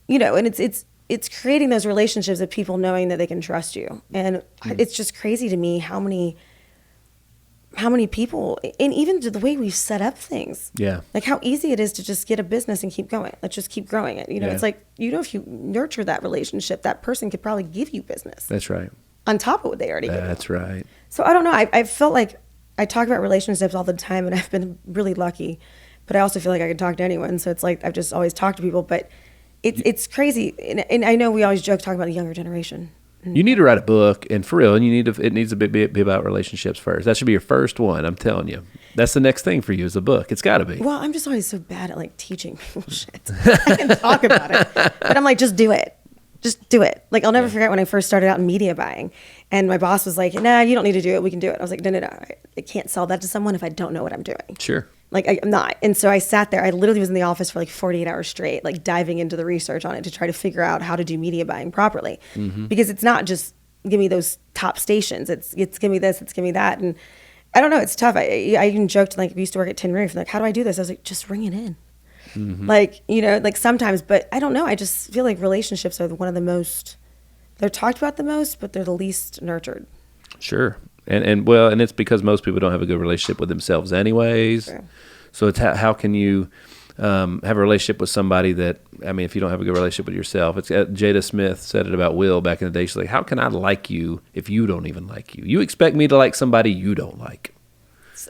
and it's creating those relationships of people knowing that they can trust you. And it's just crazy to me how many people, and even to the way we've set up things. Yeah. Like how easy it is to just get a business and keep going. Let's just keep growing it. It's like, if you nurture that relationship, that person could probably give you business. That's right. On top of what they already give. That's right. So I don't know. I felt like I talk about relationships all the time, and I've been really lucky, but I also feel like I can talk to anyone. So it's like, I've just always talked to people, but it's crazy. And I know we always joke talking about the younger generation. You need to write a book, and for real, and it needs to be about relationships first. That should be your first one. I'm telling you, that's the next thing for you is a book. It's got to be. Well, I'm just always so bad at like teaching people shit. I can talk about it, but I'm like, just do it. Just do it. Like, I'll never forget when I first started out in media buying, and my boss was like, "Nah, you don't need to do it. We can do it." I was like, "No. I can't sell that to someone if I don't know what I'm doing." Sure. Like, I'm not. And so I sat there. I literally was in the office for like 48 hours straight, like diving into the research on it to try to figure out how to do media buying properly. Mm-hmm. Because it's not just give me those top stations. It's give me this, it's give me that. And I don't know. It's tough. I even joked, like, we used to work at Tin Roof. Like, how do I do this? I was like, just ring it in. Mm-hmm. Like, like sometimes, but I don't know. I just feel like relationships are one of the most, they're talked about the most, but they're the least nurtured. Sure. And it's because most people don't have a good relationship with themselves anyways. Sure. So it's how can you have a relationship with somebody that, if you don't have a good relationship with yourself, it's Jada Smith said it about Will back in the day. She's like, how can I like you if you don't even like you? You expect me to like somebody you don't like.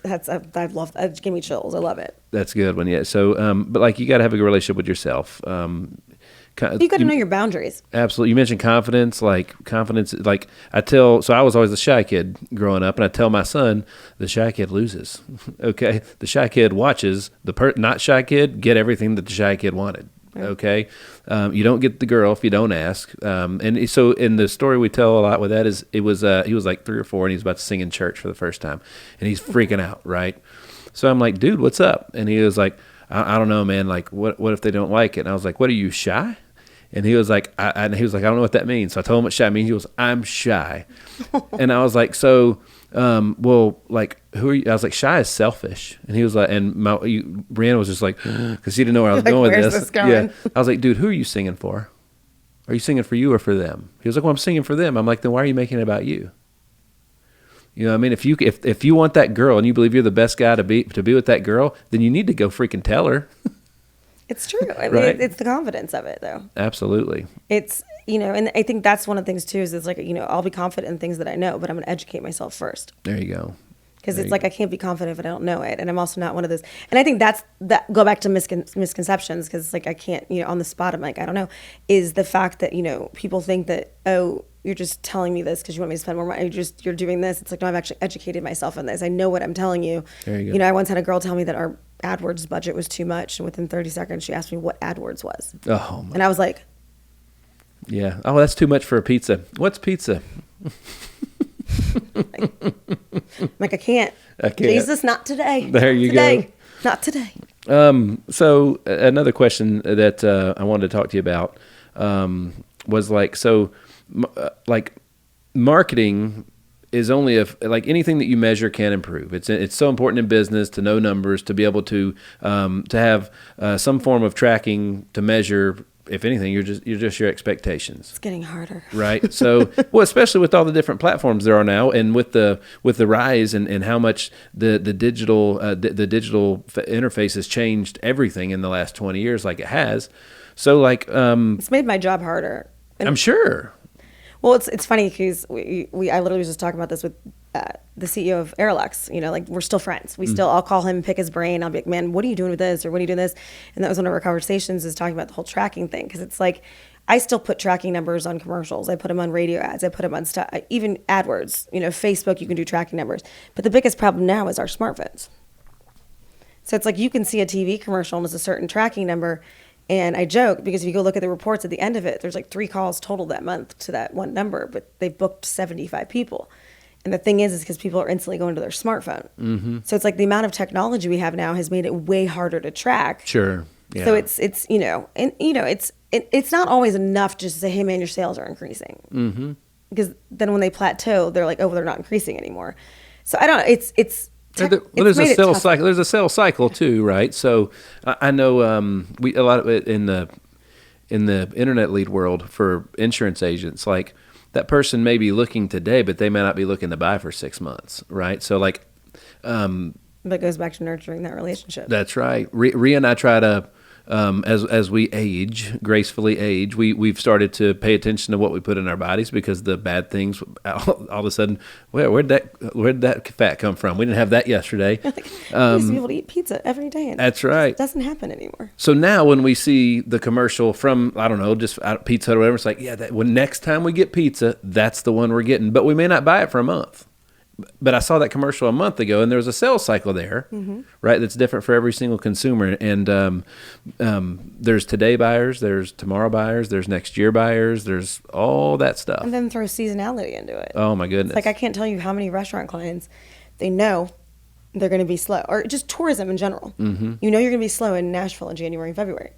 I love that. Give me chills. I love it. That's a good one. Yeah. So, but like, you got to have a good relationship with yourself. You got to know your boundaries. Absolutely. You mentioned confidence. Like I was always the shy kid growing up, and I tell my son, the shy kid loses. Okay. The shy kid watches the not shy kid get everything that the shy kid wanted. Right. Okay. You don't get the girl if you don't ask. And so in the story we tell a lot with that is he was like 3 or 4 and he was about to sing in church for the first time, and he's freaking out. Right. So I'm like, dude, what's up? And he was like, I don't know, man. Like, what if they don't like it? And I was like, what, are you shy? And he was like, I don't know what that means. So I told him what shy means. He goes, I'm shy. And I was like, so, well, like, who are you? I was like, shy is selfish. And he was like, and Brianna was just like, because she didn't know where I was going with this. Yeah. I was like, dude, who are you singing for? Are you singing for you or for them? He was like, well, I'm singing for them. I'm like, then why are you making it about you? You know what I mean? If you want that girl and you believe you're the best guy to be with that girl, then you need to go freaking tell her. It's true. I mean, right? It's the confidence of it, though. Absolutely. It's, and I think that's one of the things, too, is it's like, I'll be confident in things that I know, but I'm going to educate myself first. There you go. Because it's like, I can't be confident if I don't know it. And I'm also not one of those. And I think go back to misconceptions, because it's like, I can't, on the spot, I'm like, I don't know, is the fact that, people think that, oh, you're just telling me this because you want me to spend more money. You're doing this. It's like, no, I've actually educated myself on this. I know what I'm telling you. There you go. I once had a girl tell me that our AdWords budget was too much, and within 30 seconds she asked me what AdWords was. Oh my. And I was like, yeah, oh, that's too much for a pizza. What's pizza? like, I can't. Jesus, not today. There you go. Not today. So another question that I wanted to talk to you about was like marketing is only like anything that you measure can improve. It's so important in business to know numbers, to be able to have some form of tracking to measure. If anything, you're just your expectations. It's getting harder, right? So, well, especially with all the different platforms there are now, and with the rise and how much the digital interface has changed everything in the last 20 years, like it has. So, like, it's made my job harder. I'm sure. Well, it's funny because I literally was just talking about this with the CEO of Aroluxe. Like, we're still friends. I'll call him, pick his brain. I'll be like, man, what are you doing with this? Or what are you doing this? And that was one of our conversations, is talking about the whole tracking thing. Because it's like, I still put tracking numbers on commercials. I put them on radio ads. I put them on stuff, even AdWords. Facebook, you can do tracking numbers. But the biggest problem now is our smartphones. So it's like, you can see a TV commercial and it's a certain tracking number. And I joke, because if you go look at the reports at the end of it, there's like 3 calls total that month to that one number, but they booked 75 people. And the thing is because people are instantly going to their smartphone. Mm-hmm. So it's like the amount of technology we have now has made it way harder to track. Sure. Yeah. So it's it's not always enough just to say, hey man, your sales are increasing. Mm-hmm. Because then when they plateau, they're like, oh, they're not increasing anymore. So I don't know. There's a sales cycle. There's a sales cycle too, right? So I know we a lot of it in the internet lead world for insurance agents. Like that person may be looking today, but they may not be looking to buy for 6 months, right? So like, that goes back to nurturing that relationship. That's right. Rhea and I try to. As we gracefully age, we've started to pay attention to what we put in our bodies, because the bad things all of a sudden, where'd that fat come from? We didn't have that yesterday. We used to be able to eat pizza every day. And that's right. It doesn't happen anymore. So now when we see the commercial from, I don't know, just Pizza Hut or whatever, it's like, when next time we get pizza, that's the one we're getting. But we may not buy it for a month. But I saw that commercial a month ago, and there was a sales cycle there, right? That's different for every single consumer. And there's today buyers, there's tomorrow buyers, there's next year buyers, there's all that stuff. And then throw seasonality into it. Oh, my goodness. It's like I can't tell you how many restaurant clients, they know they're going to be slow. Or just tourism in general. Mm-hmm. You know you're going to be slow in Nashville in January and February.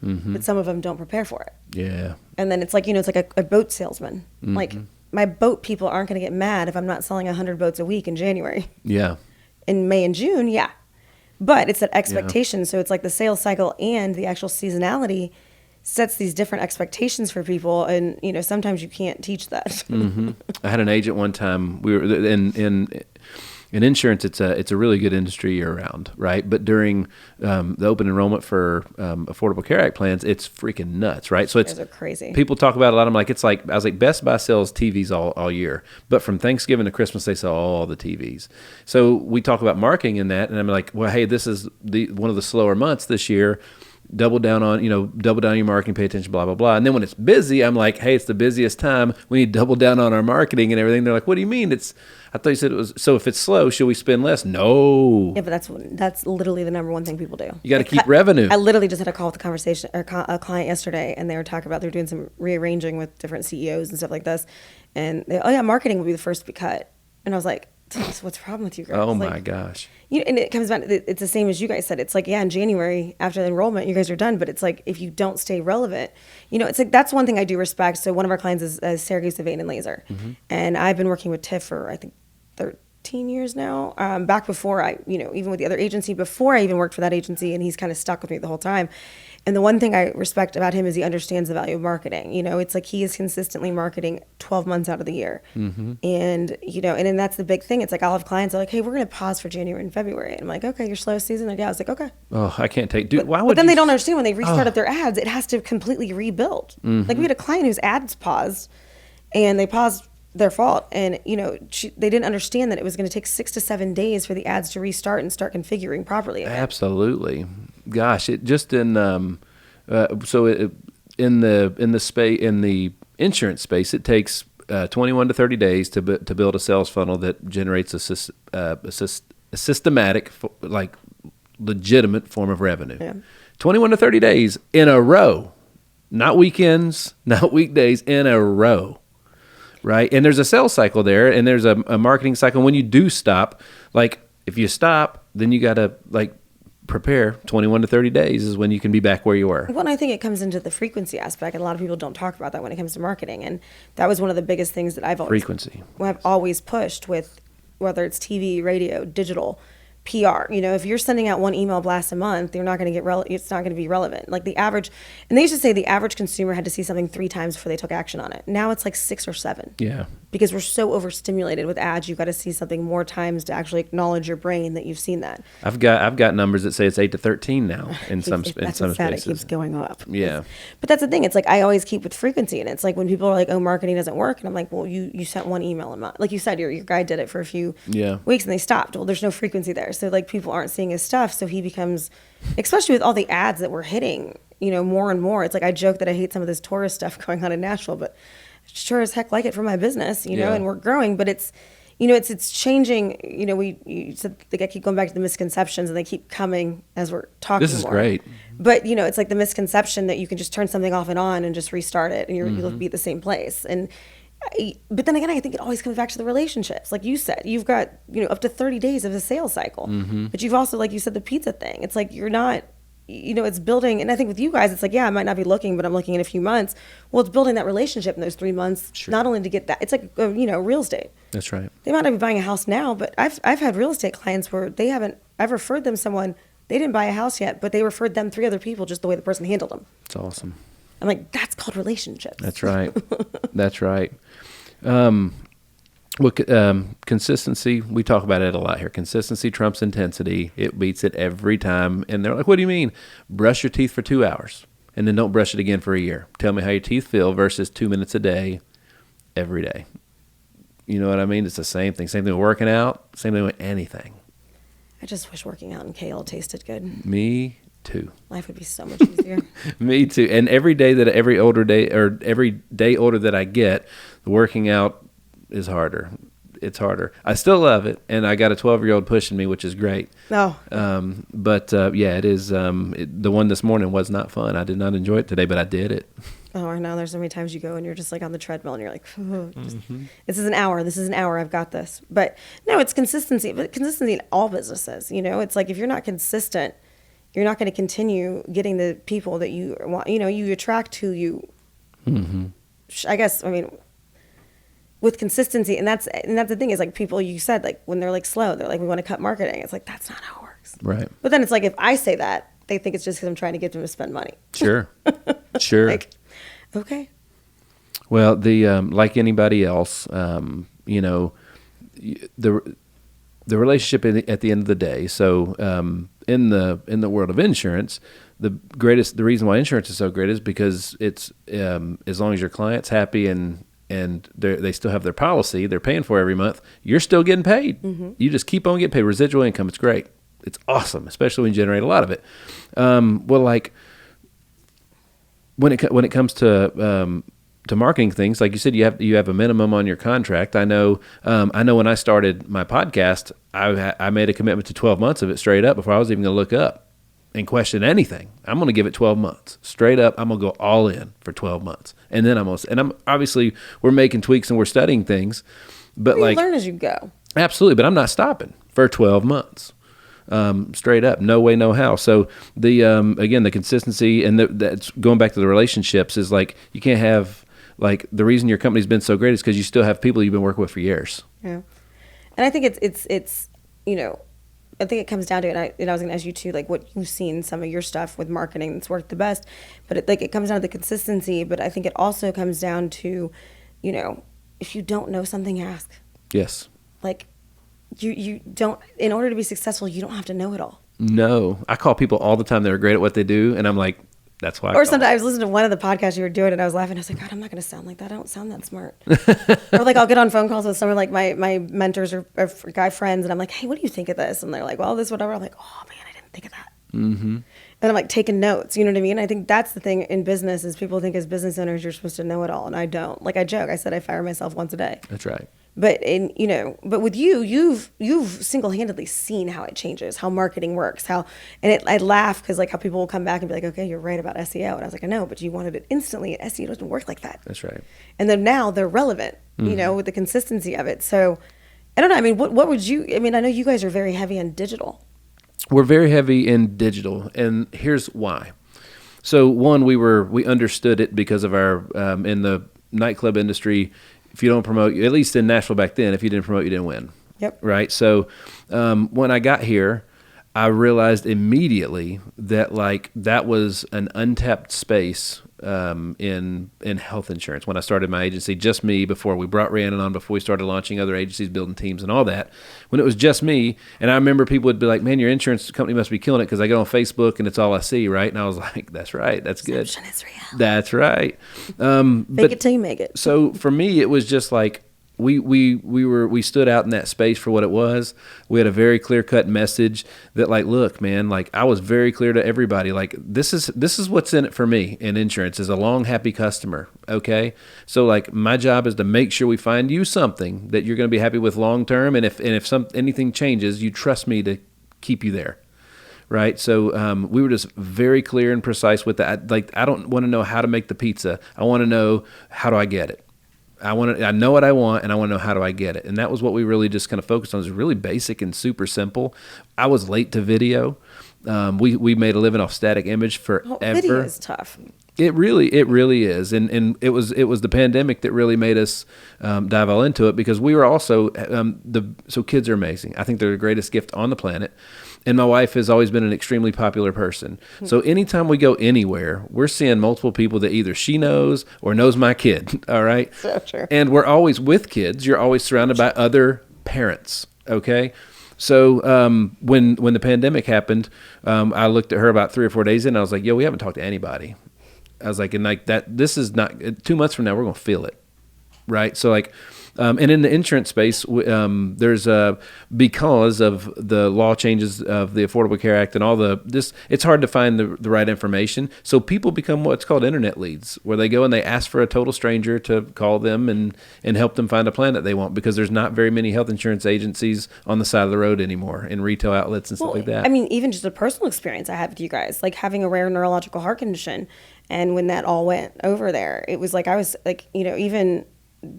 Mm-hmm. But some of them don't prepare for it. Yeah. And then it's like, it's like a boat salesman. Mm-hmm. Like, my boat people aren't going to get mad if I'm not selling 100 boats a week in January. Yeah. In May and June, yeah. But it's that expectation. Yeah. So it's like the sales cycle and the actual seasonality sets these different expectations for people. And, sometimes you can't teach that. Mm-hmm. I had an agent one time. We were in insurance, it's a really good industry year round, right? But during the open enrollment for Affordable Care Act plans, it's freaking nuts, right? So it's crazy. People talk about it a lot. I was like, Best Buy sells TVs all year, but from Thanksgiving to Christmas, they sell all the TVs. So we talk about marketing in that, and I'm like, well, hey, this is one of the slower months this year. Double down on your marketing, pay attention, blah, blah, blah. And then when it's busy, I'm like, hey, it's the busiest time. We need to double down on our marketing and everything. They're like, what do you mean? I thought you said it was, so if it's slow, should we spend less? No. Yeah, but that's literally the number one thing people do. You got to keep revenue. I literally just had a call with a client yesterday, and they were talking about they're doing some rearranging with different CEOs and stuff like this. And marketing will be the first to be cut. And I was like, what's the problem with you guys? Oh my gosh. And it comes back, it's the same as you guys said. It's like, in January after the enrollment, you guys are done. But it's like, if you don't stay relevant, it's like, that's one thing I do respect. So one of our clients is Syracuse Vein and Laser. Mm-hmm. And I've been working with TIFF for, I think, 13 years now. Back before even with the other agency, before I even worked for that agency, and he's kind of stuck with me the whole time. And the one thing I respect about him is he understands the value of marketing. It's like he is consistently marketing 12 months out of the year. Mm-hmm. And, and then that's the big thing. It's like I'll have clients that are like, hey, we're going to pause for January and February. And I'm like, okay, your slowest season? Like, yeah. I was like, okay. Oh, I can't take, dude, why would But then they don't understand when they restart up their ads, it has to completely rebuild. Mm-hmm. Like we had a client whose ads paused, and they paused their fault. And, they didn't understand that it was going to take 6 to 7 days for the ads to restart and start configuring properly again. Absolutely. Gosh, it just in in the insurance space, it takes 21 to 30 days to build a sales funnel that generates a systematic, like legitimate form of revenue. Yeah. 21 to 30 days in a row, not weekends, not weekdays, in a row. Right. And there's a sales cycle there, and there's a marketing cycle. When you do stop, like if you stop, then you got to prepare. 21 to 30 days is when you can be back where you were. Well, and I think it comes into the frequency aspect, and a lot of people don't talk about that when it comes to marketing. And that was one of the biggest things that I've always pushed with, whether it's TV, radio, digital, PR. If you're sending out one email blast a month, you're not going to get it's not going to be relevant. Like the average, and they used to say the average consumer had to see something 3 times before they took action on it. Now it's like 6 or 7. Yeah. Because we're so overstimulated with ads, you've got to see something more times to actually acknowledge your brain that you've seen that. I've got numbers that say it's 8 to 13 now in some spaces. It keeps going up. Yeah. But that's the thing. It's like I always keep with frequency, and it's like when people are like, "Oh, marketing doesn't work," and I'm like, "Well, you sent one email a month. Like you said, your guy did it for a few weeks and they stopped. Well, there's no frequency there, so like people aren't seeing his stuff. So he becomes, especially with all the ads that we're hitting, more and more. It's like I joke that I hate some of this tourist stuff going on in Nashville, but sure as heck like it for my business, and we're growing, but it's, it's changing. You said I keep going back to the misconceptions, and they keep coming as we're talking. This is more. Great. But it's like the misconception that you can just turn something off and on and just restart it, and you'll be at the same place. But then again, I think it always comes back to the relationships. Like you said, you've got up to 30 days of a sales cycle, but you've also, like you said, the pizza thing. It's like you're not it's building. And I think with you guys, it's like, yeah, I might not be looking, but I'm looking in a few months. Well, it's building that relationship in those 3 months, not only to get that. It's like, real estate. That's right. They might not be buying a house now, but I've had real estate clients where I've referred them someone, they didn't buy a house yet, but they referred them 3 other people just the way the person handled them. It's awesome. I'm like, that's called relationships. That's right. That's right. Consistency, we talk about it a lot here. Consistency trumps intensity. It beats it every time. And they're like, what do you mean? Brush your teeth for 2 hours and then don't brush it again for a year. Tell me how your teeth feel versus 2 minutes a day, every day. You know what I mean? It's the same thing. Same thing with working out. Same thing with anything. I just wish working out in kale tasted good. Me too. Life would be so much easier. Me too. And every day every day older that I get, the working out is harder. It's harder. I still love it, and I got a 12-year-old pushing me, which is great. No. It is. The one this morning was not fun. I did not enjoy it today, but I did it. Oh, I know. There's so many times you go and you're just like on the treadmill and you're like, This is an hour. This is an hour. I've got this. But no, it's consistency. But consistency in all businesses. It's like if you're not consistent, you're not going to continue getting the people that you want. You attract who you. Mm-hmm. I guess. I mean, with consistency, and that's the thing is like people you said like when they're like slow, they're like we want to cut marketing. It's like that's not how it works. Right. But then it's like if I say that, they think it's just because I'm trying to get them to spend money. Sure. Sure. Like, okay. Well, the like anybody else, the relationship at the end of the day. So in the world of insurance, the reason why insurance is so great is because it's as long as your client's happy and they still have their policy they're paying for every month, you're still getting paid. Mm-hmm. You just keep on getting paid. Residual income, it's great. It's awesome, especially when you generate a lot of it. Like when it comes to marketing things, like you said, you have a minimum on your contract. I know when I started my podcast, I made a commitment to 12 months of it straight up before I was even going to look up and question anything. I'm going to give it 12 months straight up. I'm going to go all in for 12 months. And then I'm obviously we're making tweaks and we're studying things, but you learn as you go. Absolutely. But I'm not stopping for 12 months. Straight up, no way, no how. So the again, the consistency and that's going back to the relationships is like you can't have like the reason your company's been so great is because you still have people you've been working with for years. Yeah, and I think it's I think it comes down to it. I was going to ask you too, like what you've seen some of your stuff with marketing that's worked the best, but it comes down to the consistency. But I think it also comes down to, if you don't know something, ask. Yes. Like. You don't, in order to be successful, you don't have to know it all. No. I call people all the time that are great at what they do, and I'm like, that's why. Or sometimes I was listening to one of the podcasts you were doing, and I was laughing. I was like, God, I'm not going to sound like that. I don't sound that smart. Or like I'll get on phone calls with someone like my mentors or guy friends, and I'm like, hey, what do you think of this? And they're like, well, this, whatever. I'm like, oh, man, I didn't think of that. Mm-hmm. And I'm like taking notes, you know what I mean? I think that's the thing in business is people think as business owners, you're supposed to know it all, and I don't. Like I joke. I said I fire myself once a day. That's right. But with you've single-handedly seen how it changes, how marketing works, I laugh because like how people will come back and be like, okay, you're right about SEO, and I was like, I know, but you wanted it instantly, and SEO doesn't work like that. That's right. And then now they're relevant, with the consistency of it. So I don't know. I mean, what would you? I mean, I know you guys are very heavy on digital. We're very heavy in digital, and here's why. So one, we understood it because of our in the nightclub industry. If you don't promote, at least in Nashville back then, if you didn't promote, you didn't win. Yep. Right. So when I got here, I realized immediately that like that was an untapped space in health insurance. When I started my agency, just me, before we brought Rhiannon on, before we started launching other agencies, building teams and all that, when it was just me, and I remember people would be like, man, your insurance company must be killing it because I get on Facebook and it's all I see, right? And I was like, that's right, that's good. Perception is real. That's right. Fake it till you make it. So for me, it was just like, we stood out in that space for what it was. We had a very clear-cut message that like, look, man, like I was very clear to everybody, like this is what's in it for me in insurance is a long, happy customer. Okay. So like my job is to make sure we find you something that you're going to be happy with long-term. And if anything changes, you trust me to keep you there. Right. So we were just very clear and precise with that. Like, I don't want to know how to make the pizza. I want to know, how do I get it? I know what I want, and I want to know how do I get it. And that was what we really just kind of focused on. It was really basic and super simple. I was late to video. We made a living off static image forever. Video is tough. It really is, and it was the pandemic that really made us dive all into it, because we were also so kids are amazing. I think they're the greatest gift on the planet, and my wife has always been an extremely popular person. So anytime we go anywhere, we're seeing multiple people that either she knows or knows my kid. All right, So true. and we're always with kids. You're always surrounded by other parents. Okay. So when the pandemic happened, I looked at her about 3 or 4 days in, and I was like, yo, we haven't talked to anybody. I was like, and like that, this is not 2 months from now, we're going to feel it. Right. So like, and in the insurance space, there's because of the law changes of the Affordable Care Act and all it's hard to find the right information. So people become what's called internet leads, where they go and they ask for a total stranger to call them and help them find a plan that they want, because there's not very many health insurance agencies on the side of the road anymore in retail outlets and stuff like that. I mean, even just a personal experience I had with you guys, like having a rare neurological heart condition. And when that all went over there, it was like, I was like, even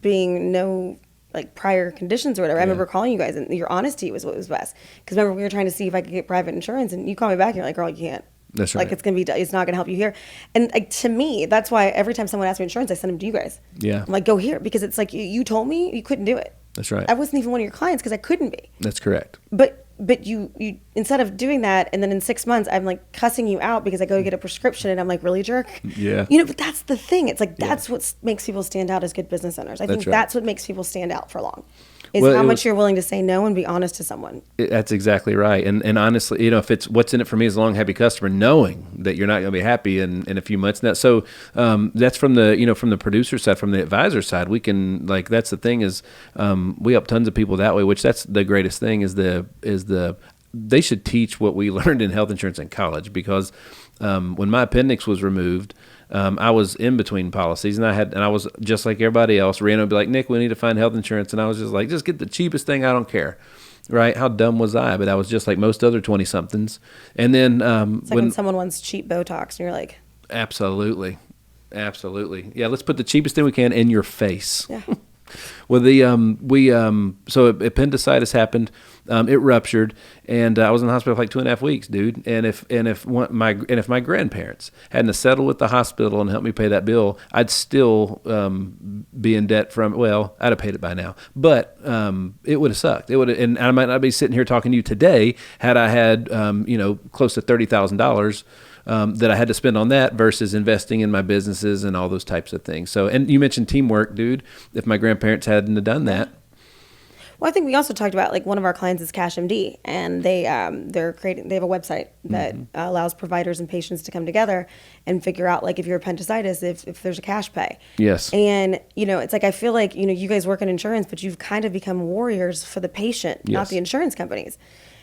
being no like prior conditions or whatever. I remember calling you guys, and your honesty was what was best. Because remember, we were trying to see if I could get private insurance, and you called me back and you're like, girl, you can't. That's right. Like it's not gonna help you here. And like, to me, that's why every time someone asks me insurance, I send them to you guys. Yeah. I'm like, go here, because it's like you told me you couldn't do it. That's right. I wasn't even one of your clients because I couldn't be. That's correct. But you instead of doing that, and then in 6 months I'm like cussing you out because I go to get a prescription, and I'm like, really, jerk? Yeah. But that's the thing. It's like that's what makes people stand out as good business owners. I think that's what makes people stand out for long. Is how much you're willing to say no and be honest to someone. That's exactly right. And honestly, if it's what's in it for me is a long, happy customer, knowing that you're not going to be happy in a few months. Now, so that's from the from the producer side, from the advisor side. We can that's the thing is we help tons of people that way. Which that's the greatest thing is they should teach what we learned in health insurance in college, because when my appendix was removed, I was in between policies, and I was just like everybody else. Rihanna would be like, Nick, we need to find health insurance. And I was just like, just get the cheapest thing. I don't care. Right. How dumb was I? But I was just like most other 20 somethings. And then, it's like when someone wants cheap Botox and you're like, absolutely. Yeah. Let's put the cheapest thing we can in your face. Yeah. Well, so appendicitis happened. It ruptured, and I was in the hospital for like 2.5 weeks, dude. And if my grandparents hadn't settled with the hospital and helped me pay that bill, I'd still be in debt I'd have paid it by now. But it would have sucked. And I might not be sitting here talking to you today had I had close to $30,000. That I had to spend on that versus investing in my businesses and all those types of things. So, and you mentioned teamwork, dude. If my grandparents hadn't have done that. Well, I think we also talked about, like, one of our clients is CashMD, and they have a website that allows providers and patients to come together and figure out, like, if you're appendicitis, if there's a cash pay. Yes. And, it's like, I feel like, you guys work in insurance, but you've kind of become warriors for the patient, not the insurance companies.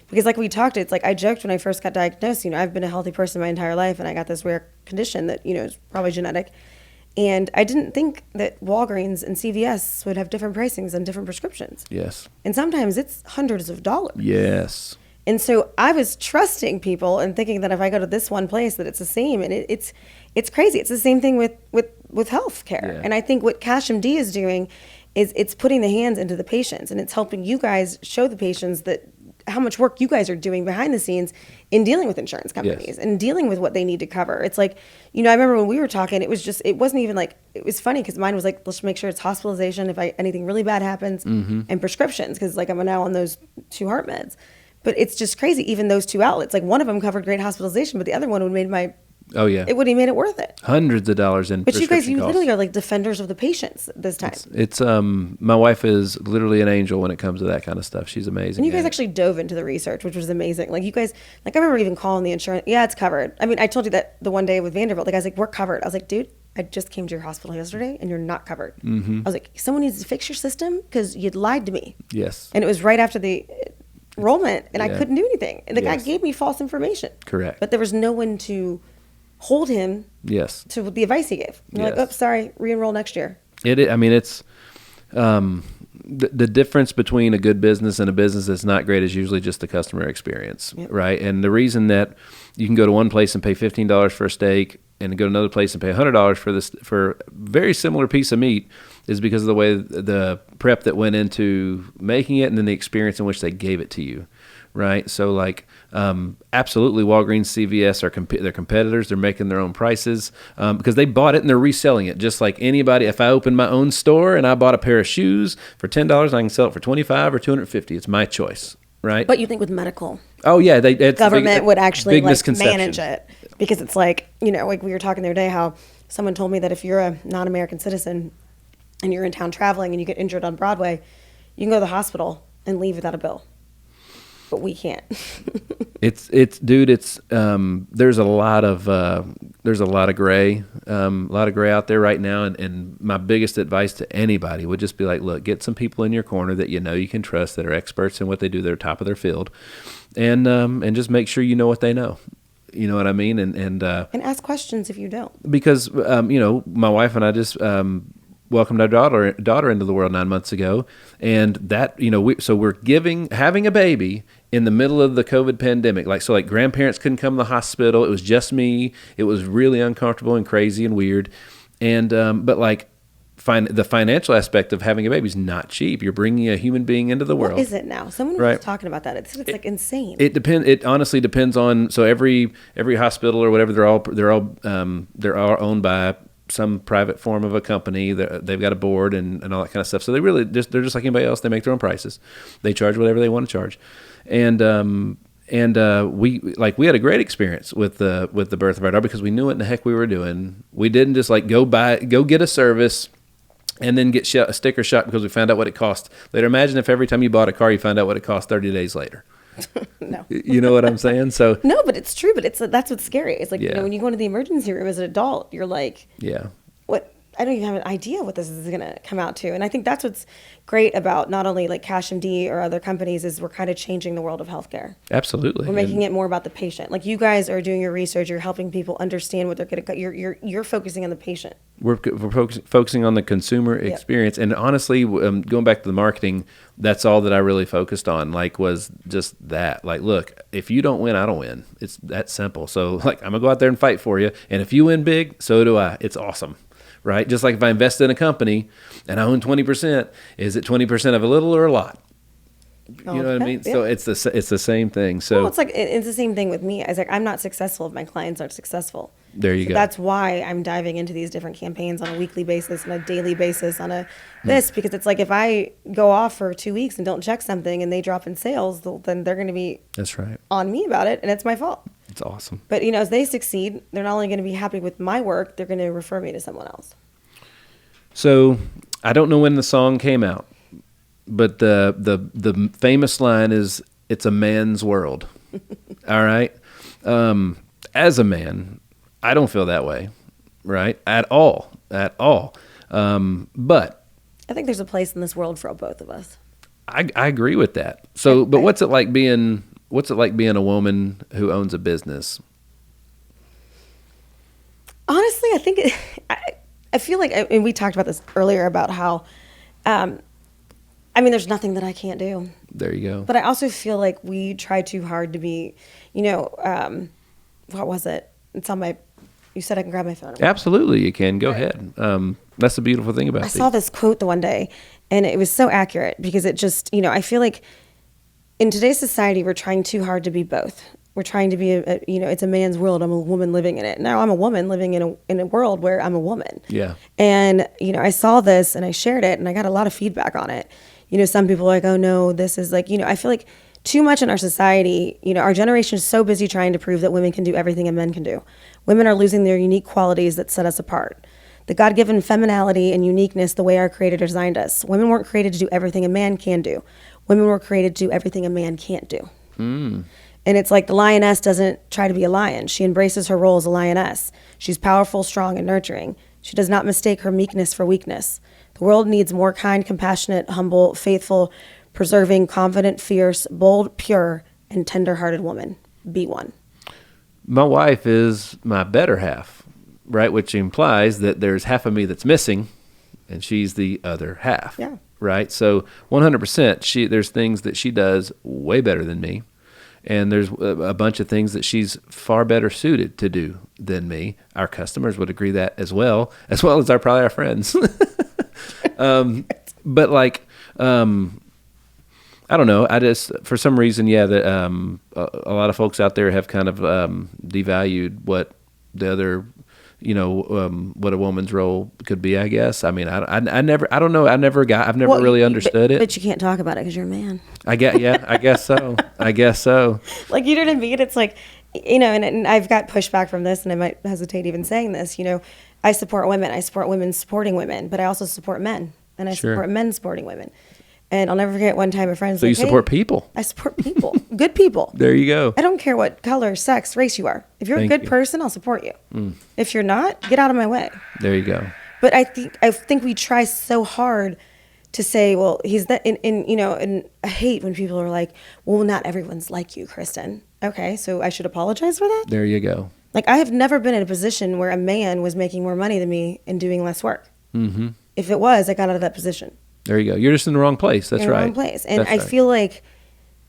Because like we talked, it's like I joked when I first got diagnosed, I've been a healthy person my entire life, and I got this rare condition that, is probably genetic. And I didn't think that Walgreens and CVS would have different pricings and different prescriptions. Yes. And sometimes it's hundreds of dollars. Yes. And so I was trusting people and thinking that if I go to this one place that it's the same. And it's crazy. It's the same thing with health care. Yeah. And I think what CashMD is doing is it's putting the hands into the patients, and it's helping you guys show the patients that how much work you guys are doing behind the scenes in dealing with insurance companies and dealing with what they need to cover. It's like, I remember when we were talking, it wasn't even like, it was funny because mine was like, let's make sure it's hospitalization if anything really bad happens, and prescriptions, because like I'm now on those 2 heart meds. But it's just crazy, even those 2 outlets, like one of them covered great hospitalization, but the other one would have made it would have made it worth it. Hundreds of dollars in prescription But you costs. literally are like defenders of the patients this time. It's my wife is literally an angel when it comes to that kind of stuff. She's amazing. And you guys actually dove into the research, which was amazing. Like you guys, like I remember even calling the insurance. Yeah, it's covered. I mean, I told you that the one day with Vanderbilt, the guy's like, we're covered. I was like, dude, I just came to your hospital yesterday and you're not covered. I was like, someone needs to fix your system because you'd lied to me. Yes. And it was right after the enrollment, and I couldn't do anything. And the guy gave me false information. Correct. But there was no one to hold him to the advice he gave. You're like, oh, sorry, re-enroll next year. It's the difference between a good business and a business that's not great is usually just the customer experience, right? And the reason that you can go to one place and pay $15 for a steak and go to another place and pay $100 for a very similar piece of meat is because of the way the prep that went into making it and then the experience in which they gave it to you, right? So like, absolutely, Walgreens, CVS are they're competitors. They're making their own prices because they bought it and they're reselling it. Just like anybody, if I open my own store and I bought a pair of shoes for $10, I can sell it for $25 or $250. It's my choice, right? But you think with medical, oh yeah, it's government would actually big like misconception. manage it, because it's like, like we were talking the other day how someone told me that if you're a non-American citizen and you're in town traveling and you get injured on Broadway, you can go to the hospital and leave without a bill. But we can't. It's there's a lot of gray out there right now, and my biggest advice to anybody would just be like, look, get some people in your corner that you can trust, that are experts in what they do, they're top of their field, and just make sure you know what they know. You know what I mean? And ask questions if you don't. Because my wife and I just welcomed our daughter into the world 9 months ago, and that we're having a baby in the middle of the COVID pandemic. Like grandparents couldn't come to the hospital. It was just me. It was really uncomfortable and crazy and weird. And but like the financial aspect of having a baby is not cheap. You're bringing a human being into the world. What is it now? Someone was talking about that. It's like insane. It honestly depends on. So every hospital or whatever, they're all owned by some private form of a company. They've got a board and all that kind of stuff. So they're just like anybody else. They make their own prices. They charge whatever they want to charge. And we had a great experience with the birth of our daughter because we knew what in the heck we were doing. We didn't just like go get a service and then get a sticker shock because we found out what it cost later. Imagine if every time you bought a car, you found out what it cost 30 days later. No. You know what I'm saying? So no, but it's true. But that's what's scary. It's like, when you go into the emergency room as an adult, you're like, what? I don't even have an idea what this is going to come out to. And I think that's what's great about not only like CashMD or other companies is we're kind of changing the world of healthcare. Absolutely. We're making it more about the patient. Like you guys are doing your research. You're helping people understand what they're going to get. You're focusing on the patient. We're focusing on the consumer experience. And honestly, going back to the marketing, that's all that I really focused on, was just that. Like, look, if you don't win, I don't win. It's that simple. So I'm going to go out there and fight for you. And if you win big, so do I. It's awesome. Right? Just like if I invest in a company and I own 20%, is it 20% of a little or a lot? You know what I mean? Yeah. So it's the same thing. So it's the same thing with me. I was like, I'm not successful if my clients aren't successful. There you go. That's why I'm diving into these different campaigns on a weekly basis, on a daily basis, on because it's like if I go off for 2 weeks and don't check something and they drop in sales, then they're going to be on me about it, and it's my fault. It's awesome. But as they succeed, they're not only going to be happy with my work, they're going to refer me to someone else. So I don't know when the song came out, but the famous line is, "It's a man's world." All right. As a man, I don't feel that way, right? At all. But I think there's a place in this world for both of us. I agree with that. So, but what's it like being a woman who owns a business? Honestly, I think I feel like, and we talked about this earlier about how, there's nothing that I can't do. There you go. But I also feel like we try too hard to be, what was it? It's on you said I can grab my phone. Absolutely, you can. Go ahead. That's the beautiful thing about it. I saw this quote the one day, and it was so accurate because it just, I feel like in today's society, we're trying too hard to be both. We're trying to be, it's a man's world. I'm a woman living in it. Now I'm a woman living in a world where I'm a woman. Yeah. And, I saw this and I shared it and I got a lot of feedback on it. Some people are like, oh no, this is like, I feel like too much in our society, our generation is so busy trying to prove that women can do everything and men can do. Women are losing their unique qualities that set us apart. The God-given femininity and uniqueness, the way our Creator designed us. Women weren't created to do everything a man can do. Women were created to do everything a man can't do. Mm. And it's like the lioness doesn't try to be a lion. She embraces her role as a lioness. She's powerful, strong, and nurturing. She does not mistake her meekness for weakness. The world needs more kind, compassionate, humble, faithful, preserving, confident, fierce, bold, pure, and tender-hearted woman. Be one. My wife is my better half, right? Which implies that there's half of me that's missing, and she's the other half. Yeah. Right? So 100%, there's things that she does way better than me. And there's a bunch of things that she's far better suited to do than me. Our customers would agree that as well as probably our friends. But I don't know. I just, for some reason, yeah, that a lot of folks out there have kind of devalued what the other, what a woman's role could be, I guess. I mean, I never really understood it. But you can't talk about it because you're a man. I guess so. I guess so. Like, you know what I mean? It's like, and I've got pushback from this, and I might hesitate even saying this, I support women. I support women supporting women, but I also support men, and I support men supporting women. And I'll never forget one time a friend was like, you support people. I support people. Good people. There you go. I don't care what color, sex, race you are. If you're a good person, I'll support you. If you're not, get out of my way. There you go. But I think we try so hard to say, well, he's that, and I hate when people are like, well, not everyone's like you, Kristen. Okay, so I should apologize for that? There you go. Like, I have never been in a position where a man was making more money than me and doing less work. Mm-hmm. If it was, I got out of that position. There you go. You're just in the wrong place. That's right. In the wrong place. And I feel like,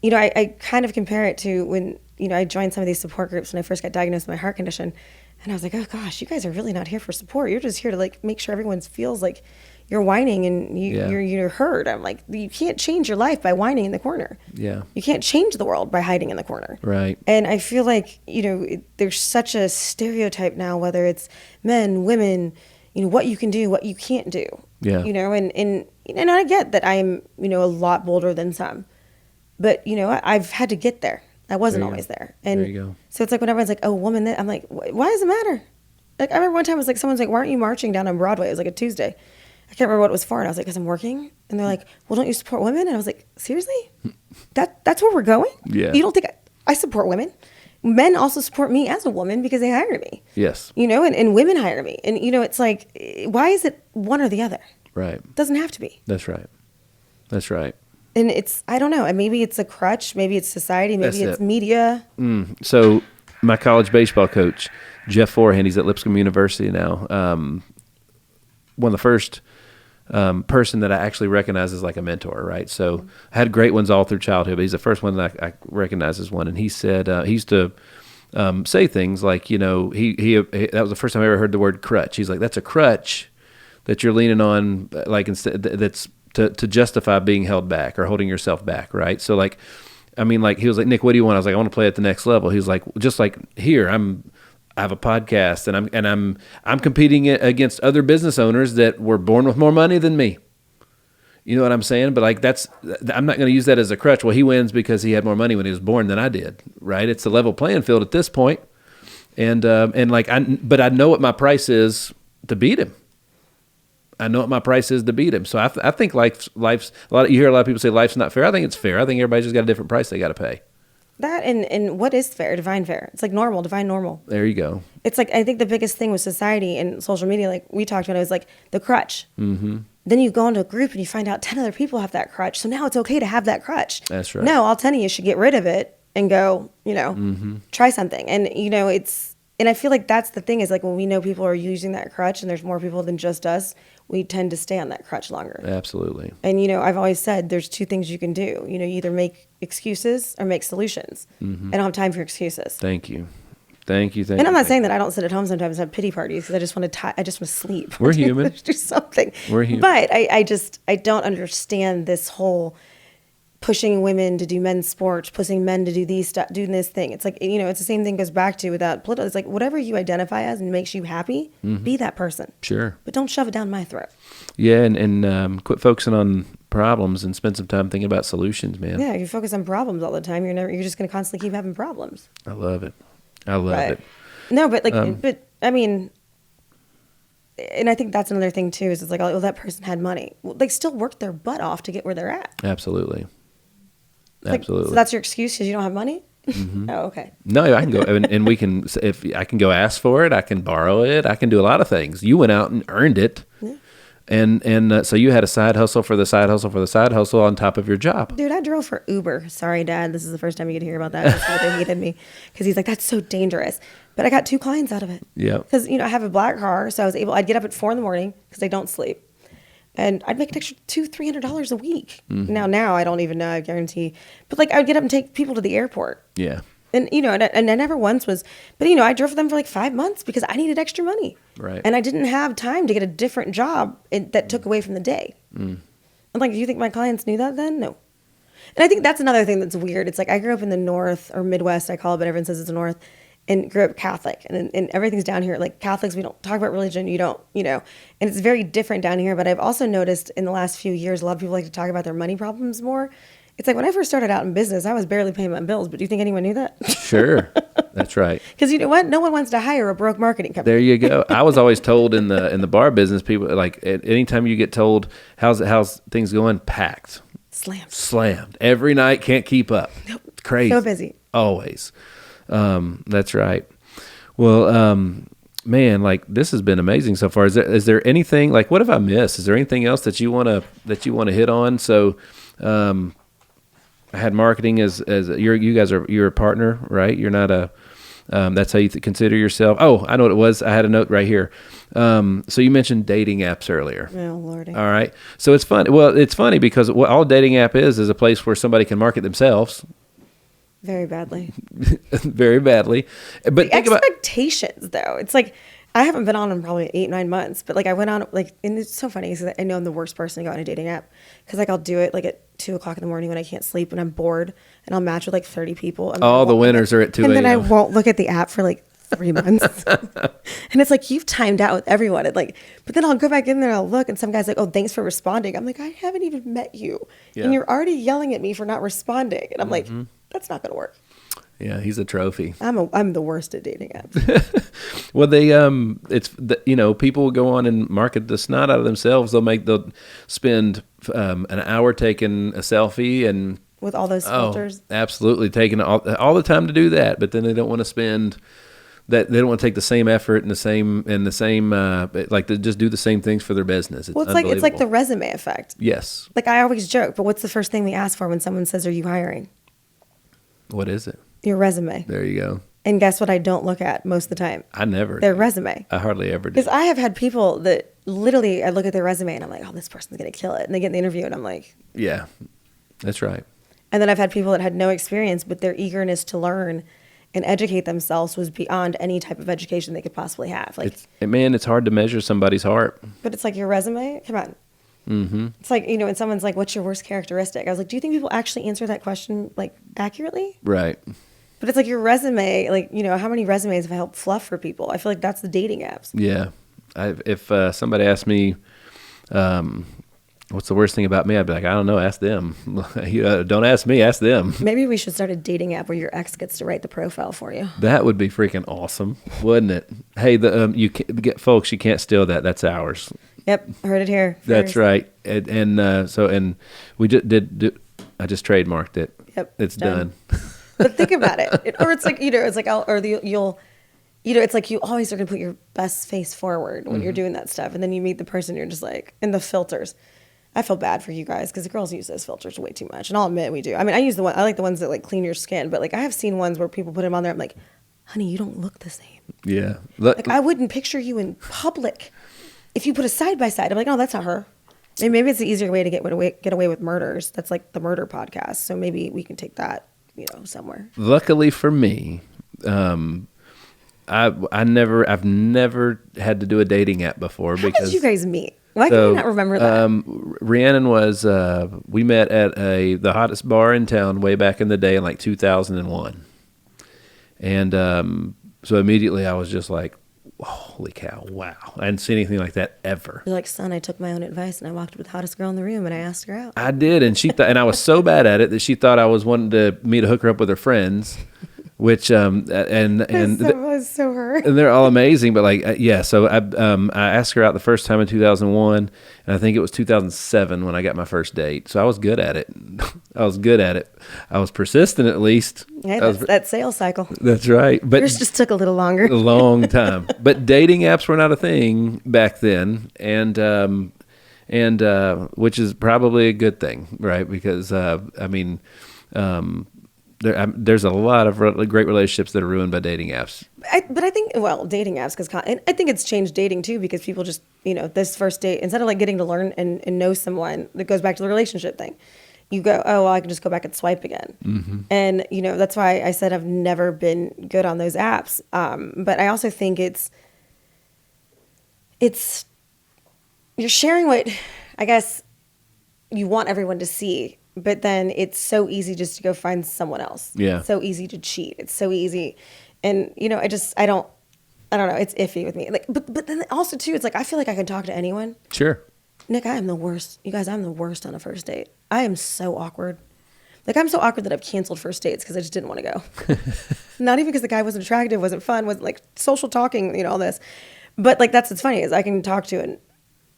I kind of compare it to when, I joined some of these support groups when I first got diagnosed with my heart condition. And I was like, oh gosh, you guys are really not here for support. You're just here to like make sure everyone feels like you're whining and you're heard. I'm like, you can't change your life by whining in the corner. Yeah. You can't change the world by hiding in the corner. Right. And I feel like, there's such a stereotype now, whether it's men, women, what you can do, what you can't do. Yeah. And I get that I'm, a lot bolder than some, but I've had to get there. I wasn't always there. And there you go. So it's like when everyone's like, oh, woman, I'm like, why does it matter? Like, I remember one time it was like, someone's like, why aren't you marching down on Broadway? It was like a Tuesday. I can't remember what it was for. And I was like, because I'm working. And they're like, well, don't you support women? And I was like, seriously? That's where we're going? Yeah. You don't think I support women? Men also support me as a woman because they hire me. Yes. And women hire me. And, it's like, why is it one or the other? Right. It doesn't have to be. That's right. That's right. And it's, I don't know, maybe it's a crutch, maybe it's society, maybe it's media. So my college baseball coach, Jeff Forehand, he's at Lipscomb University now. One of the first person that I actually recognize as like a mentor, right? So I had great ones all through childhood, but he's the first one that I recognize as one. And he said, he used to say things like, he that was the first time I ever heard the word crutch. He's like, that's a crutch that you're leaning on, like instead that's to justify being held back or holding yourself back, right? So like, I mean, like he was like, Nick, what do you want? I was like, I want to play at the next level. He was like, just like here, I have a podcast and I'm competing against other business owners that were born with more money than me. You know what I'm saying? But like I'm not going to use that as a crutch. Well, he wins because he had more money when he was born than I did, right? It's a level playing field at this point. And but I know what my price is to beat him. I know what my price is to beat him. So I think life's you hear a lot of people say life's not fair. I think it's fair. I think everybody's just got a different price they got to pay. That and what is fair? Divine fair. It's like normal, divine normal. There you go. It's like, I think the biggest thing with society and social media, like we talked about, it was like the crutch. Mm-hmm. Then you go into a group and you find out 10 other people have that crutch. So now it's okay to have that crutch. That's right. No, all 10 of you should get rid of it and go, try something. And, and I feel like that's the thing is like when we know people are using that crutch and there's more people than just us, we tend to stay on that crutch longer. Absolutely. And, I've always said there's two things you can do. You either make excuses or make solutions. Mm-hmm. I don't have time for excuses. Thank you. And I'm not saying that I don't sit at home sometimes and have pity parties because I just want to sleep. We're human. Do something. We're human. But I don't understand this whole pushing women to do men's sports, pushing men to do doing this thing. It's like, it's the same thing goes back to without political. It's like whatever you identify as and makes you happy, be that person. Sure. But don't shove it down my throat. Yeah, and quit focusing on problems and spend some time thinking about solutions, man. Yeah, if you focus on problems all the time, you're just going to constantly keep having problems. I love it. It. No, but but I mean, and I think that's another thing too, is it's like, oh, that person had money. Well, they still worked their butt off to get where they're at. Absolutely. So that's your excuse because you don't have money? Mm-hmm. Oh, okay. No, I can go, and we can, if I can go ask for it, I can borrow it, I can do a lot of things. You went out and earned it. Yeah. And so you had a side hustle for the side hustle for the side hustle on top of your job. Dude, I drove for Uber. Sorry, Dad. This is the first time you get to hear about that. That's why they hated me. Because he's like, that's so dangerous. But I got 2 clients out of it. Yeah. Because, I have a black car. So I'd get up at 4 a.m. because I don't sleep. And I'd make an extra $200-$300 a week. Mm-hmm. Now I don't even know, I guarantee. But like I would get up and take people to the airport. Yeah. And, and I never once was, but, I drove for them for like 5 months because I needed extra money. Right. And I didn't have time to get a different job that took away from the day. Mm. I'm like, do you think my clients knew that then? No. And I think that's another thing that's weird. It's like I grew up in the North or Midwest, I call it, but everyone says it's the North, and grew up Catholic. And everything's down here. Like Catholics, we don't talk about religion. You don't, and it's very different down here. But I've also noticed in the last few years, a lot of people like to talk about their money problems more. It's like when I first started out in business, I was barely paying my bills. But do you think anyone knew that? Sure. That's right. Because you know what? No one wants to hire a broke marketing company. There you go. I was always told in the bar business, people like anytime you get told how's things going, packed, slammed every night, can't keep up. Nope. Crazy. So busy. Always. That's right. Well, man, like this has been amazing so far. Is there anything like what have I missed? Is there anything else that you wanna hit on? So, I had marketing as you're a partner, right? You're not a. That's how you consider yourself. Oh, I know what it was. I had a note right here. So you mentioned dating apps earlier. Oh, Lordy. All right. So it's fun. Well, it's funny because what all a dating app is a place where somebody can market themselves. Very badly. Very badly. But the think about expectations, though. It's like I haven't been on in probably 8-9 months, but like I went on like, and it's so funny because I know I'm the worst person to go on a dating app because like I'll do it like at 2:00 in the morning when I can't sleep and I'm bored and I'll match with like 30 people. And all the winners are at 2 a.m. And then I won't look at the app for like 3 months. And it's like, you've timed out with everyone. And like, but then I'll go back in there and I'll look and some guy's like, oh, thanks for responding. I'm like, I haven't even met you. Yeah. And you're already yelling at me for not responding. And I'm like, that's not going to work. Yeah, he's a trophy. I'm the worst at dating apps. Well, people will go on and market the snot out of themselves. They'll spend an hour taking a selfie and with all those filters. Absolutely, taking all the time to do that, but then they don't want to spend that. They don't want to take the same effort and the same like to just do the same things for their business. Well, it's like the resume effect. Yes. Like I always joke, but what's the first thing we ask for when someone says, "Are you hiring?" What is it? Your resume. There you go. And guess what I don't look at most of the time? I never. Their resume. I hardly ever do. Because I have had people that literally, I look at their resume and I'm like, oh, this person's going to kill it. And they get in the interview and I'm like. Yeah, that's right. And then I've had people that had no experience, but their eagerness to learn and educate themselves was beyond any type of education they could possibly have. Like, it's hard to measure somebody's heart. But it's like your resume. Come on. Mm-hmm. It's like, when someone's like, what's your worst characteristic? I was like, do you think people actually answer that question like accurately? Right. But it's like your resume, like, how many resumes have I helped fluff for people? I feel like that's the dating apps. Yeah. If somebody asked me, what's the worst thing about me? I'd be like, I don't know. Ask them. Don't ask me. Ask them. Maybe we should start a dating app where your ex gets to write the profile for you. That would be freaking awesome, wouldn't it? Hey, folks, you can't steal that. That's ours. Yep, heard it here first. That's right. And we did. I just trademarked it. Yep, it's done. But think about it. Or it's like, it's like, it's like you always are going to put your best face forward when you're doing that stuff. And then you meet the person, you're just like, in the filters. I feel bad for you guys because the girls use those filters way too much. And I'll admit we do. I mean, I like the ones that like clean your skin. But like I have seen ones where people put them on there. I'm like, honey, you don't look the same. Yeah. Like I wouldn't picture you in public if you put a side by side. I'm like, oh, that's not her. And maybe it's the easier way to get away with murders. That's like the murder podcast. So maybe we can take that. Somewhere. Luckily for me, I've never had to do a dating app before. How did you guys meet? Why can you not remember that? Rhiannon was we met at the hottest bar in town way back in the day in like 2001, and so immediately I was just like, holy cow, wow. I hadn't seen anything like that ever. You're like, son, I took my own advice and I walked with the hottest girl in the room and I asked her out. I did, and and I was so bad at it that she thought I was wanting me to hook her up with her friends, which that was so her. And they're all amazing, but like so I asked her out the first time in 2001, and I think it was 2007 when I got my first date. So I was good at it. I was persistent at least. Yeah, that sales cycle. That's right. But yours just took a little longer. A long time. But dating apps were not a thing back then, and which is probably a good thing, right? Because there's a lot of great relationships that are ruined by dating apps. But I think, dating apps, because I think it's changed dating too, because people just, this first date, instead of like getting to learn and know someone, that goes back to the relationship thing. You go, oh, well, I can just go back and swipe again. Mm-hmm. And, that's why I said I've never been good on those apps. But I also think it's you're sharing what I guess you want everyone to see. but then it's so easy just to go find someone else. Yeah. It's so easy to cheat. It's so easy. And, I don't know. It's iffy with me. Like, but then also too, it's like, I feel like I can talk to anyone. Sure. Nick, I am the worst. You guys, I'm the worst on a first date. I am so awkward. Like, I'm so awkward that I've canceled first dates because I just didn't want to go. Not even because the guy wasn't attractive, wasn't fun, wasn't like social talking, all this. But like, that's what's funny is I can talk to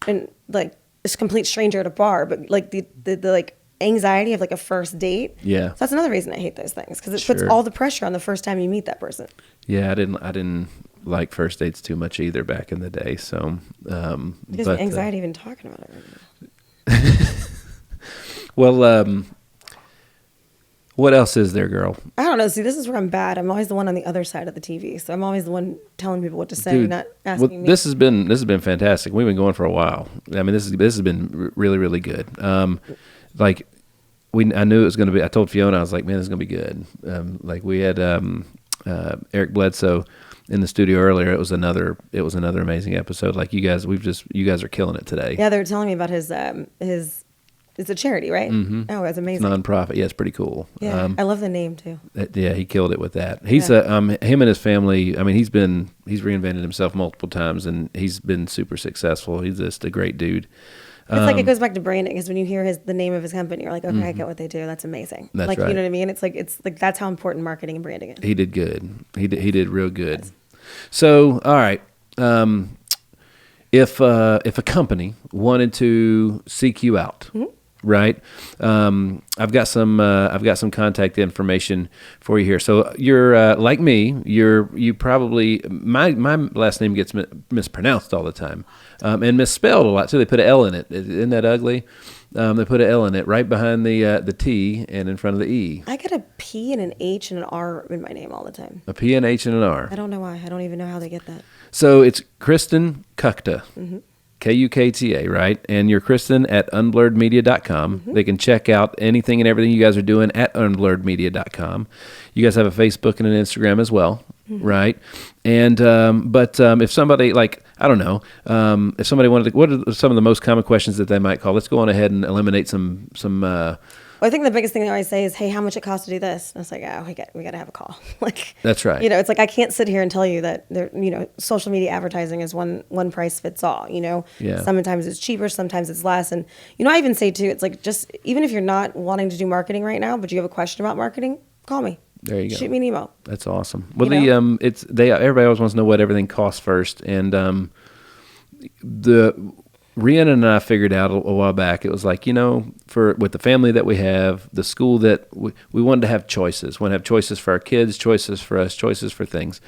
and like this complete stranger at a bar, but like the like anxiety of like a first date. Yeah. So that's another reason I hate those things because it puts all the pressure on the first time you meet that person. Yeah, I didn't like first dates too much either back in the day. So, it gives me anxiety even talking about it right now. Well, what else is there, girl? I don't know. See, this is where I'm bad. I'm always the one on the other side of the TV, so I'm always the one telling people what to say, Dude, not asking me. This has been fantastic. We've been going for a while. I mean, this has been really, really good. Like I knew it was going to be. I told Fiona, I was like, man, this is going to be good. Like we had Eric Bledsoe in the studio earlier. It was another amazing episode. Like you guys are killing it today. Yeah, they were telling me about his. It's a charity, right? Mm-hmm. Oh, it's amazing. It's nonprofit. Yeah, it's pretty cool. Yeah, I love the name too. Yeah, he killed it with that. He's him and his family. I mean, he's reinvented himself multiple times, and he's been super successful. He's just a great dude. It's like it goes back to branding, because when you hear the name of his company, you're like, okay, I get what they do. That's amazing. That's like right. You know what I mean? It's like that's how important marketing and branding is. He did good. He did real good. Yes. So, all right. If a company wanted to seek you out. Mm-hmm. Right. I've got some contact information for you here. So you're like me. You probably my last name gets mispronounced all the time, and misspelled a lot too. They put an L in it. Isn't that ugly? They put an L in it right behind the T and in front of the E. I get a P and an H and an R in my name all the time. A P, an H, and an R. I don't know why. I don't even know how they get that. So it's Kristen Kukta. Mm-hmm. Kukta, right? And you're Kristen at unblurredmedia.com. Mm-hmm. They can check out anything and everything you guys are doing at unblurredmedia.com. You guys have a Facebook and an Instagram as well, mm-hmm. right? And but if somebody, like, I don't know, if somebody wanted to, what are some of the most common questions that they might call? Let's go on ahead and eliminate some Well, I think the biggest thing they always say is, hey, how much it costs to do this? And it's like, oh, we got to have a call. Like, that's right. It's like, I can't sit here and tell you that social media advertising is one price fits all, Yeah. Sometimes it's cheaper, sometimes it's less. And, I even say too, it's like, just, even if you're not wanting to do marketing right now, but you have a question about marketing, call me. There you go. Shoot me an email. That's awesome. Well, everybody always wants to know what everything costs first. And, Rhiannon and I figured out a while back, it was like, with the family that we have, the school that we wanted to have choices. We want to have choices for our kids, choices for us, choices for things.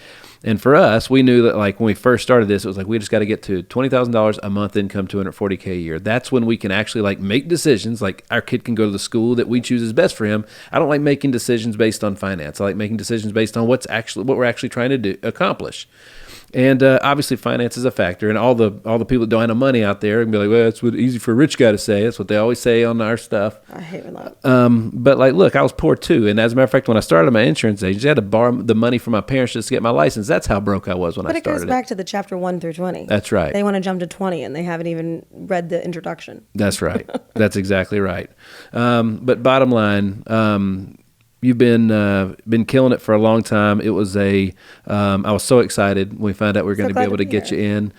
And for us, we knew that, like, when we first started this, it was like, we just got to get to $20,000 a month income, $240K a year. That's when we can actually, like, make decisions. Like, our kid can go to the school that we choose is best for him. I don't like making decisions based on finance. I like making decisions based on what we're actually trying to accomplish. And obviously, finance is a factor, and all the people that don't have no money out there can be like, well, that's easy for a rich guy to say. That's what they always say on our stuff. I hate that. But like, look, I was poor too, and as a matter of fact, when I started my insurance agency, I had to borrow the money from my parents just to get my license. That's how broke I was when I started. But it goes back to the chapter 1 through 20. That's right. They want to jump to 20, and they haven't even read the introduction. That's right. That's exactly right. But bottom line. You've been killing it for a long time. It was I was so excited when we found out we were going to be able to get you in.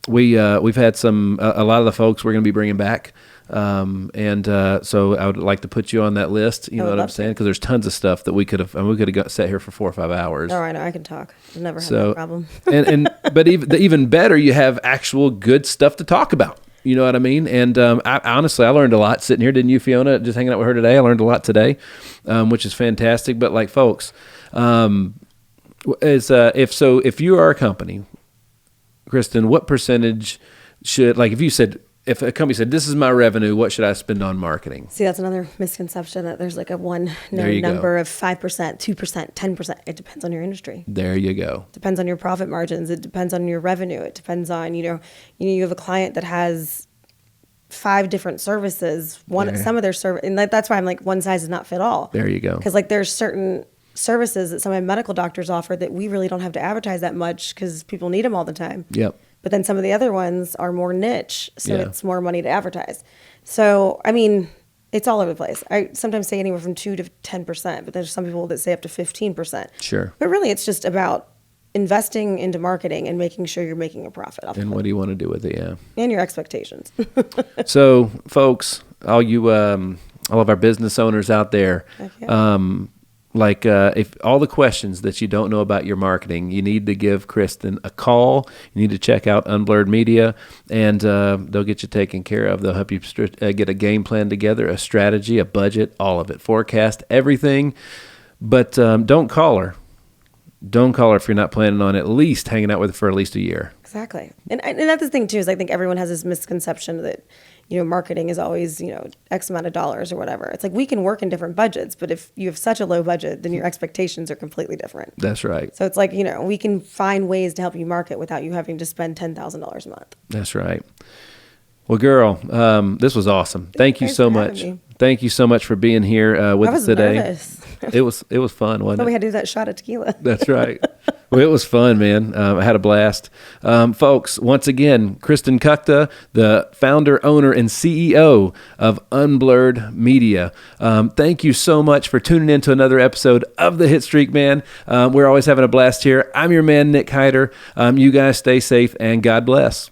We've had a lot of the folks we're going to be bringing back. So I would like to put you on that list. You know what I'm saying? Because there's tons of stuff that we could have sat here for 4 or 5 hours. Oh, I know. I can talk. I've never had that problem. But even better, you have actual good stuff to talk about. You know what I mean? And honestly, I learned a lot sitting here. Didn't you, Fiona? Just hanging out with her today. I learned a lot today, which is fantastic. But like, folks, if you are a company, Kristen, what percentage should, like, if a company said, this is my revenue, what should I spend on marketing? See, that's another misconception, that there's like a one number of 5%, 2%, 10%. It depends on your industry. There you go. It depends on your profit margins. It depends on your revenue. It depends on, you have a client that has 5 different services. Some of their service, and that's why I'm like, one size does not fit all. There you go. Because like, there's certain services that some of my medical doctors offer that we really don't have to advertise that much because people need them all the time. Yep. But then some of the other ones are more niche, so it's more money to advertise. So, I mean, It's all over the place. I sometimes say anywhere from 2 to 10%, but there's some people that say up to 15%. Sure. But really, it's just about investing into marketing and making sure you're making a profit off And of it. what do you want to do with it? Yeah. And your expectations. So, folks, all of our business owners out there, Heck yeah. if all the questions that you don't know about your marketing, you need to give Kristen a call. You need to check out Unblurred Media, and they'll get you taken care of. They'll help you get a game plan together, a strategy, a budget, all of it, forecast, everything. But don't call her. Don't call her if you're not planning on at least hanging out with her for at least a year. Exactly. And that's the thing, too, is I think everyone has this misconception that, marketing is always, X amount of dollars or whatever. It's like we can work in different budgets, but if you have such a low budget, then your expectations are completely different. That's right. So it's like, we can find ways to help you market without you having to spend $10,000 a month. That's right. Well, girl, this was awesome. Thank you Thanks so for having much. me. Thank you so much for being here with I us was today. nervous. It was fun, wasn't But it? we had to do that shot of tequila. That's right. Well, it was fun, man. I had a blast. Folks, once again, Kristen Kukta, the founder, owner, and CEO of Unblurred Media. Thank you so much for tuning in to another episode of the Hitstreak, man. We're always having a blast here. I'm your man, Nick Hyder. You guys stay safe and God bless.